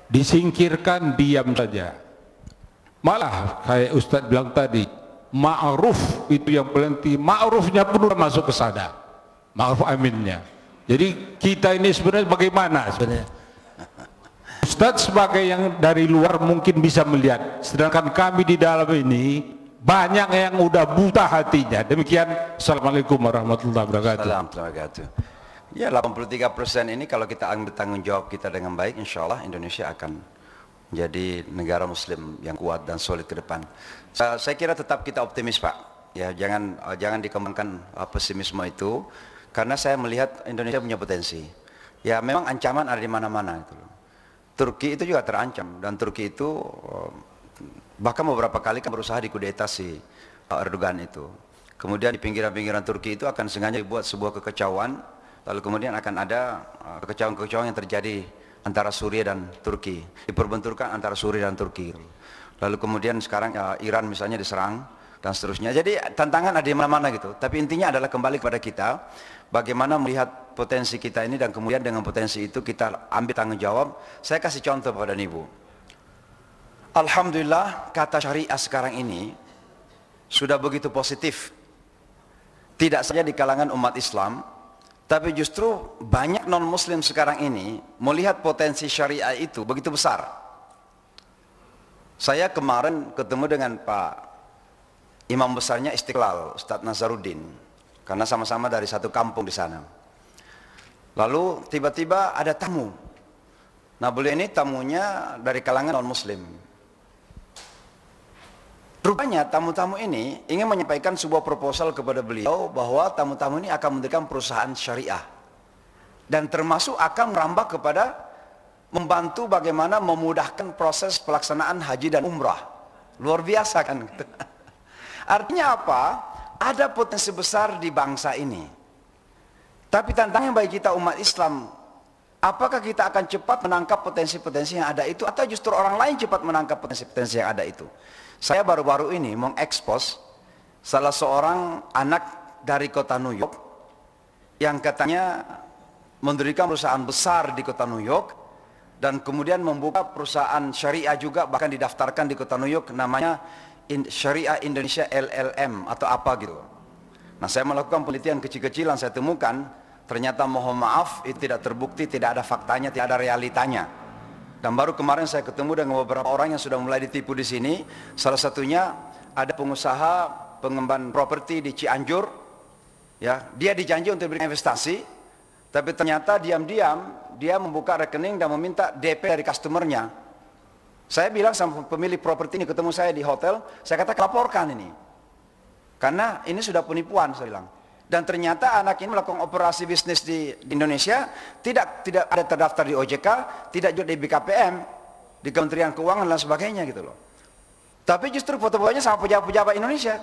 disingkirkan, diam saja. Malah kayak Ustadz bilang tadi, ma'ruf itu yang paling tinggi, ma'rufnya pun udah masuk ke sana, ma'ruf aminnya. Jadi kita ini sebenarnya bagaimana sebenarnya? Ustadz sebagai yang dari luar mungkin bisa melihat, sedangkan kami di dalam ini banyak yang udah buta hatinya. Demikian, Assalamualaikum warahmatullahi wabarakatuh. Assalamualaikum warahmatullahi wabarakatuh. Ya, 83% ini kalau kita ambil tanggung jawab kita dengan baik, insya Allah Indonesia akan menjadi negara muslim yang kuat dan solid ke depan. Saya kira tetap kita optimis, Pak. Ya, jangan dikembangkan pesimisme itu, karena saya melihat Indonesia punya potensi. Ya, memang ancaman ada di mana-mana itu. Turki itu juga terancam, dan Turki itu bahkan beberapa kali kan berusaha dikudeta si Erdogan itu. Kemudian di pinggiran-pinggiran Turki itu akan sengaja dibuat sebuah kekacauan, lalu kemudian akan ada kekacauan-kekacauan yang terjadi antara Suriah dan Turki, diperbenturkan antara Suriah dan Turki. Lalu kemudian sekarang Iran misalnya diserang dan seterusnya. Jadi tantangan ada di mana-mana gitu. Tapi intinya adalah kembali kepada kita, bagaimana melihat potensi kita ini, dan kemudian dengan potensi itu kita ambil tanggung jawab. Saya kasih contoh pada Ibu. Alhamdulillah, kata syariah sekarang ini sudah begitu positif. Tidak saja di kalangan umat Islam, tapi justru banyak non-muslim sekarang ini melihat potensi syariah itu begitu besar. Saya kemarin ketemu dengan Pak Imam besarnya Istiqlal, Ustadz Nazaruddin, karena sama-sama dari satu kampung di sana. Lalu tiba-tiba ada tamu. Nah, beliau ini tamunya dari kalangan non-muslim. Rupanya tamu-tamu ini ingin menyampaikan sebuah proposal kepada beliau bahwa tamu-tamu ini akan mendirikan perusahaan syariah, dan termasuk akan merambah kepada membantu bagaimana memudahkan proses pelaksanaan haji dan umrah. Luar biasa kan? Artinya apa? Ada potensi besar di bangsa ini. Tapi tantangan bagi kita umat Islam, apakah kita akan cepat menangkap potensi-potensi yang ada itu, atau justru orang lain cepat menangkap potensi-potensi yang ada itu? Saya baru-baru ini mengekspos salah seorang anak dari kota New York yang katanya mendirikan perusahaan besar di kota New York, dan kemudian membuka perusahaan syariah juga, bahkan didaftarkan di kota New York, namanya Syariah Indonesia LLM atau apa gitu. Nah, saya melakukan penelitian kecil-kecilan, saya temukan ternyata, mohon maaf, itu tidak terbukti, tidak ada faktanya, tidak ada realitanya. Dan baru kemarin saya ketemu dengan beberapa orang yang sudah mulai ditipu di sini. Salah satunya ada pengusaha pengembang properti di Cianjur, ya, dia dijanji untuk berikan investasi, tapi ternyata diam-diam dia membuka rekening dan meminta DP dari customernya. Saya bilang sama pemilik properti ini, ketemu saya di hotel, saya kata laporkan ini, karena ini sudah penipuan, saya bilang. Dan ternyata anak ini melakukan operasi bisnis di Indonesia, tidak ada terdaftar di OJK, tidak juga di BKPM, di Kementerian Keuangan dan sebagainya gitu loh. Tapi justru foto-fotonya sama pejabat-pejabat Indonesia.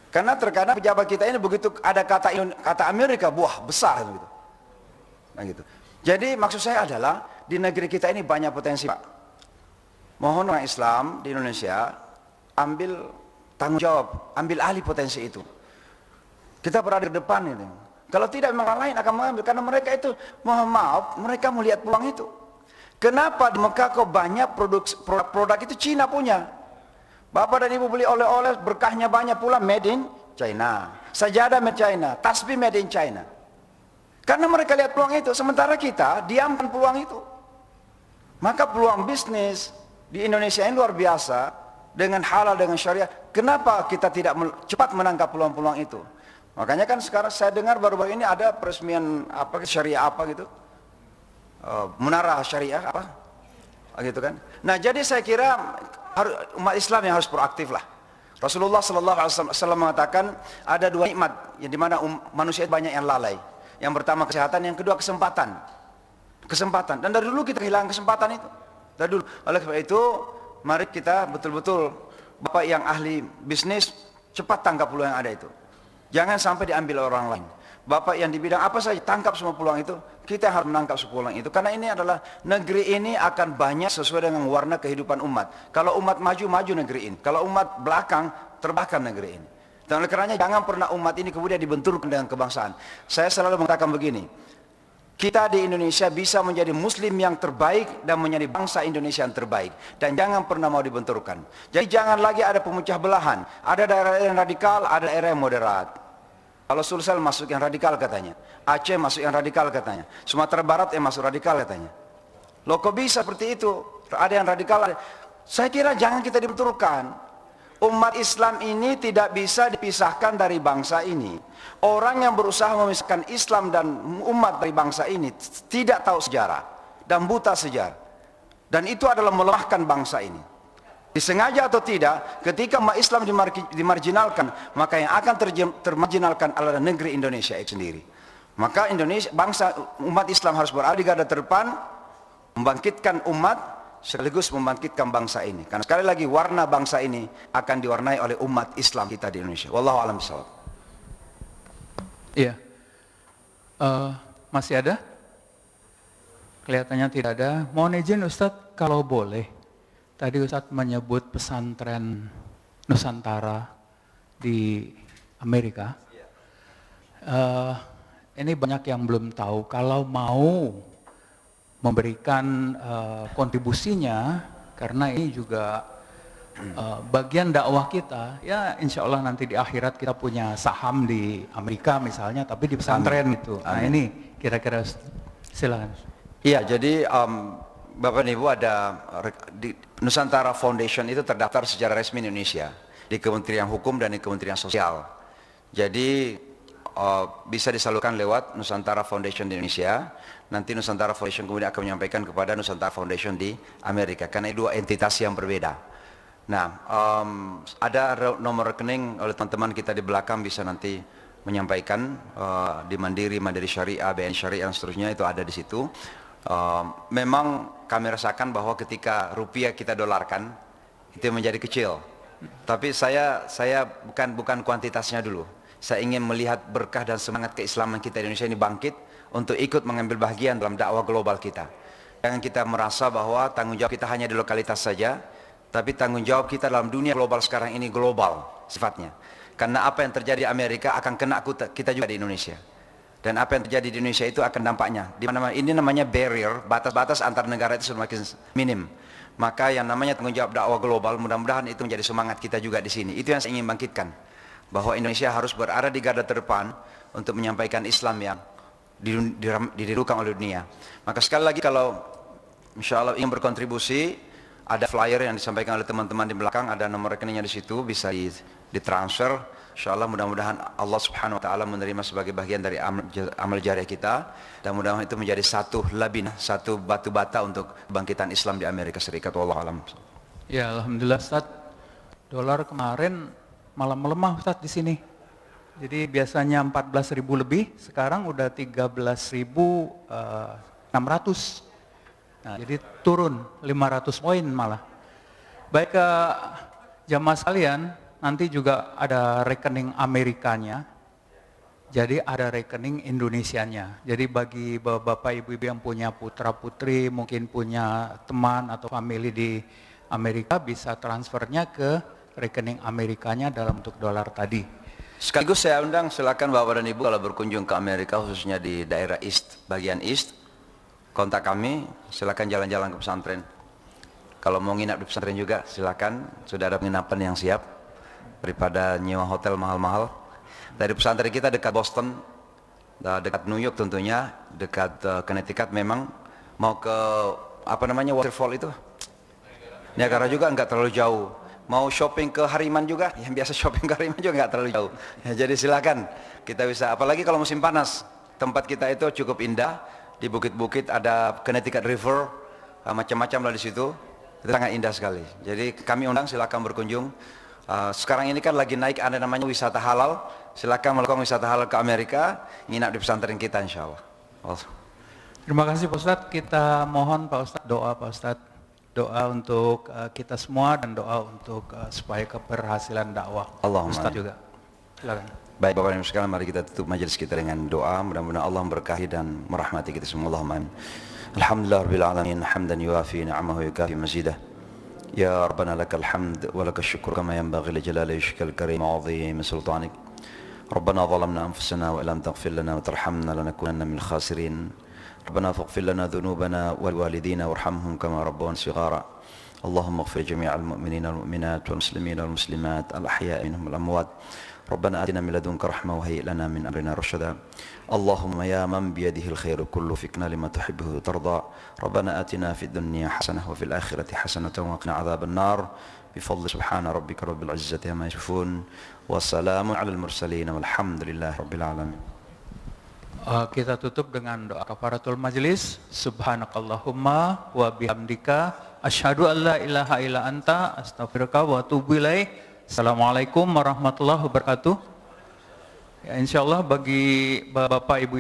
Karena terkadang pejabat kita ini begitu ada kata Amerika, buah besar gitu. Nah gitu. Jadi maksud saya adalah di negeri kita ini banyak potensi, Pak. Mohon orang Islam di Indonesia ambil tanggung jawab, ambil alih potensi itu. Kita berada di depan ini. Kalau tidak, memang orang lain akan mengambil, karena mereka itu, mohon maaf, mereka melihat peluang itu. Kenapa di Mekah kok banyak produk itu Cina punya? Bapak dan Ibu beli oleh-oleh, berkahnya banyak pula made in China. Sajadah made China, tasbih made in China. Karena mereka lihat peluang itu, sementara kita diamkan peluang itu. Maka peluang bisnis di Indonesia ini luar biasa, dengan halal, dengan syariah. Kenapa kita tidak cepat menangkap peluang-peluang itu? Makanya kan sekarang saya dengar baru-baru ini ada peresmian apa syariah apa gitu, menara syariah apa, gitu kan. Nah, jadi saya kira umat Islam yang harus proaktif lah. Rasulullah sallallahu alaihi wasallam mengatakan ada dua nikmat yang dimana manusia banyak yang lalai. Yang pertama kesehatan, yang kedua kesempatan. Kesempatan. Dan dari dulu kita kehilangan kesempatan itu. Dari dulu. Oleh sebab itu, mari kita betul-betul Bapak yang ahli bisnis cepat tangkap peluang yang ada itu. Jangan sampai diambil orang lain. Bapak yang di bidang apa saja tangkap semua peluang itu. Kita harus menangkap semua peluang itu. Karena ini adalah negeri ini akan banyak sesuai dengan warna kehidupan umat. Kalau umat maju, maju negeri ini. Kalau umat belakang, terbelakang negeri ini. Dan oleh karenanya jangan pernah umat ini kemudian dibenturkan dengan kebangsaan. Saya selalu mengatakan begini, kita di Indonesia bisa menjadi muslim yang terbaik dan menjadi bangsa Indonesia yang terbaik. Dan jangan pernah mau dibenturkan. Jadi jangan lagi ada pemecah belahan. Ada daerah yang radikal, ada daerah yang moderat. Kalau Sulsel masuk yang radikal katanya, Aceh masuk yang radikal katanya, Sumatera Barat yang masuk radikal katanya. Loh kok bisa seperti itu? Ada yang radikal, ada. Saya kira jangan kita dibenturkan. Umat Islam ini tidak bisa dipisahkan dari bangsa ini. Orang yang berusaha memisahkan Islam dan umat dari bangsa ini tidak tahu sejarah dan buta sejarah. Dan itu adalah melemahkan bangsa ini. Disengaja atau tidak, ketika umat Islam dimarginalkan, maka yang akan termarginalkan adalah negeri Indonesia itu sendiri. Maka Indonesia, bangsa umat Islam harus berada di garda terdepan, membangkitkan umat, sekaligus membangkitkan bangsa ini. Karena sekali lagi warna bangsa ini akan diwarnai oleh umat Islam kita di Indonesia. Wallahu a'lam bishawab. Iya. Masih ada? Kelihatannya tidak ada. Mohon izin Ustadz kalau boleh. Tadi Ustadz menyebut pesantren Nusantara di Amerika. Ini banyak yang belum tahu. Kalau mau memberikan kontribusinya, karena ini juga bagian dakwah kita, ya insya Allah nanti di akhirat kita punya saham di Amerika misalnya, tapi di pesantren gitu. Nah ini kira-kira silakan. Iya, jadi Bapak dan Ibu ada di Nusantara Foundation itu terdaftar secara resmi di Indonesia di Kementerian Hukum dan di Kementerian Sosial. Jadi bisa disalurkan lewat Nusantara Foundation di Indonesia. Nanti Nusantara Foundation kemudian akan menyampaikan kepada Nusantara Foundation di Amerika, karena dua entitas yang berbeda. Nah, ada nomor rekening oleh teman-teman kita di belakang bisa nanti menyampaikan di Mandiri, Mandiri Syariah, BNI Syariah dan seterusnya itu ada di situ. Memang kami rasakan bahwa ketika rupiah kita dolarkan itu menjadi kecil. Tapi saya bukan kuantitasnya dulu. Saya ingin melihat berkah dan semangat keislaman kita di Indonesia ini bangkit untuk ikut mengambil bagian dalam dakwah global kita. Jangan kita merasa bahwa tanggung jawab kita hanya di lokalitas saja, tapi tanggung jawab kita dalam dunia global sekarang ini global sifatnya. Karena apa yang terjadi di Amerika akan kena kita juga di Indonesia. Dan apa yang terjadi di Indonesia itu akan dampaknya. Di mana ini namanya barrier, batas-batas antar negara itu semakin minim. Maka yang namanya tanggung jawab dakwah global, mudah-mudahan itu menjadi semangat kita juga di sini. Itu yang saya ingin bangkitkan. Bahwa Indonesia harus berada di garda terdepan untuk menyampaikan Islam yang didirukan oleh dunia. Maka sekali lagi kalau insya Allah ingin berkontribusi, ada flyer yang disampaikan oleh teman-teman di belakang, ada nomor rekeningnya di situ, bisa ditransfer. Insya Allah mudah-mudahan Allah Subhanahu Wa Taala menerima sebagai bagian dari amal jariah kita, dan mudah-mudahan itu menjadi satu labin, satu batu bata untuk kebangkitan Islam di Amerika Serikat. Wallahu alam. Ya alhamdulillah Ustadz, dolar kemarin malah melemah Ustadz di sini. Jadi biasanya 14.000 lebih, sekarang udah 13.600. Nah, jadi turun 500 poin malah. Baik ke jamaah sekalian, nanti juga ada rekening Amerikanya. Jadi ada rekening Indonesianya. Jadi bagi bapak ibu-ibu yang punya putra putri, mungkin punya teman atau family di Amerika, bisa transfernya ke rekening Amerikanya dalam bentuk dolar tadi. Sekaligus saya undang, silakan Bapak dan Ibu kalau berkunjung ke Amerika, khususnya di daerah East, bagian East, kontak kami, silakan jalan-jalan ke pesantren. Kalau mau nginap di pesantren juga silakan, sudah ada penginapan yang siap daripada nyewa hotel mahal-mahal. Dari pesantren kita dekat Boston, dekat New York tentunya, dekat Connecticut. Memang mau ke apa namanya waterfall itu, Niagara juga enggak terlalu jauh. Mau shopping ke Hariman juga, yang biasa shopping ke Hariman juga nggak terlalu jauh. Ya, jadi silakan, kita bisa, apalagi kalau musim panas, tempat kita itu cukup indah, di bukit-bukit ada Connecticut River, macam-macam lah di situ, itu sangat indah sekali. Jadi kami undang, silakan berkunjung. Sekarang ini kan lagi naik ada namanya wisata halal. Silakan melakukan wisata halal ke Amerika, nginap di pesantren kita insya Allah. Terima kasih Pak Ustadz. Kita mohon Pak Ustadz doa Pak Ustadz. Doa untuk kita semua dan doa untuk supaya keberhasilan dakwah. Allahumma Ustadz amin. juga. Silakan. Baik Bapak Ibu sekalian, mari kita tutup majelis kita dengan doa. Mudah-mudahan Allah memberkahi dan merahmati kita semua. Allahumma amin. Alhamdulillah rabbil alamin, hamdan yuafi ni'amahu yukafi mazidah. Ya Rabbana lakal hamd wa lakal syukur kama yanbaghi li jalali wajhikal karim wa 'azimi sultanik. Rabbana zalamna anfusana wa illam taghfir lana wa tarhamna lanakunanna minal khasirin. Rabbana faghfir lana dhunubana wal walidina warhamhum kama rabbawana shighara. Allahumma ighfir jami'al mu'minina wal mu'minat wal muslimina wal muslimat al ahya'i minhum wal amwat. ربنا آتنا من لدنك رحمة وهيئ لنا من أمرنا رشدا اللهم يا من بيده الخير كله فقنا لما تحبه وترضى ربنا آتنا في الدنيا حسنة وفي الآخرة حسنة وقنا عذاب النار بفضل سبحان ربك رب العزة عما يصفون والسلام على المرسلين والحمد لله رب العالمين. Kita tutup dengan doa kafaratul majlis. Subhanakallahumma wa bihamdika asyhadu an la ilaha illa anta astaghfiruka wa atubu ilaik. Assalamualaikum warahmatullahi wabarakatuh. Ya, insyaallah bagi Bapak Ibu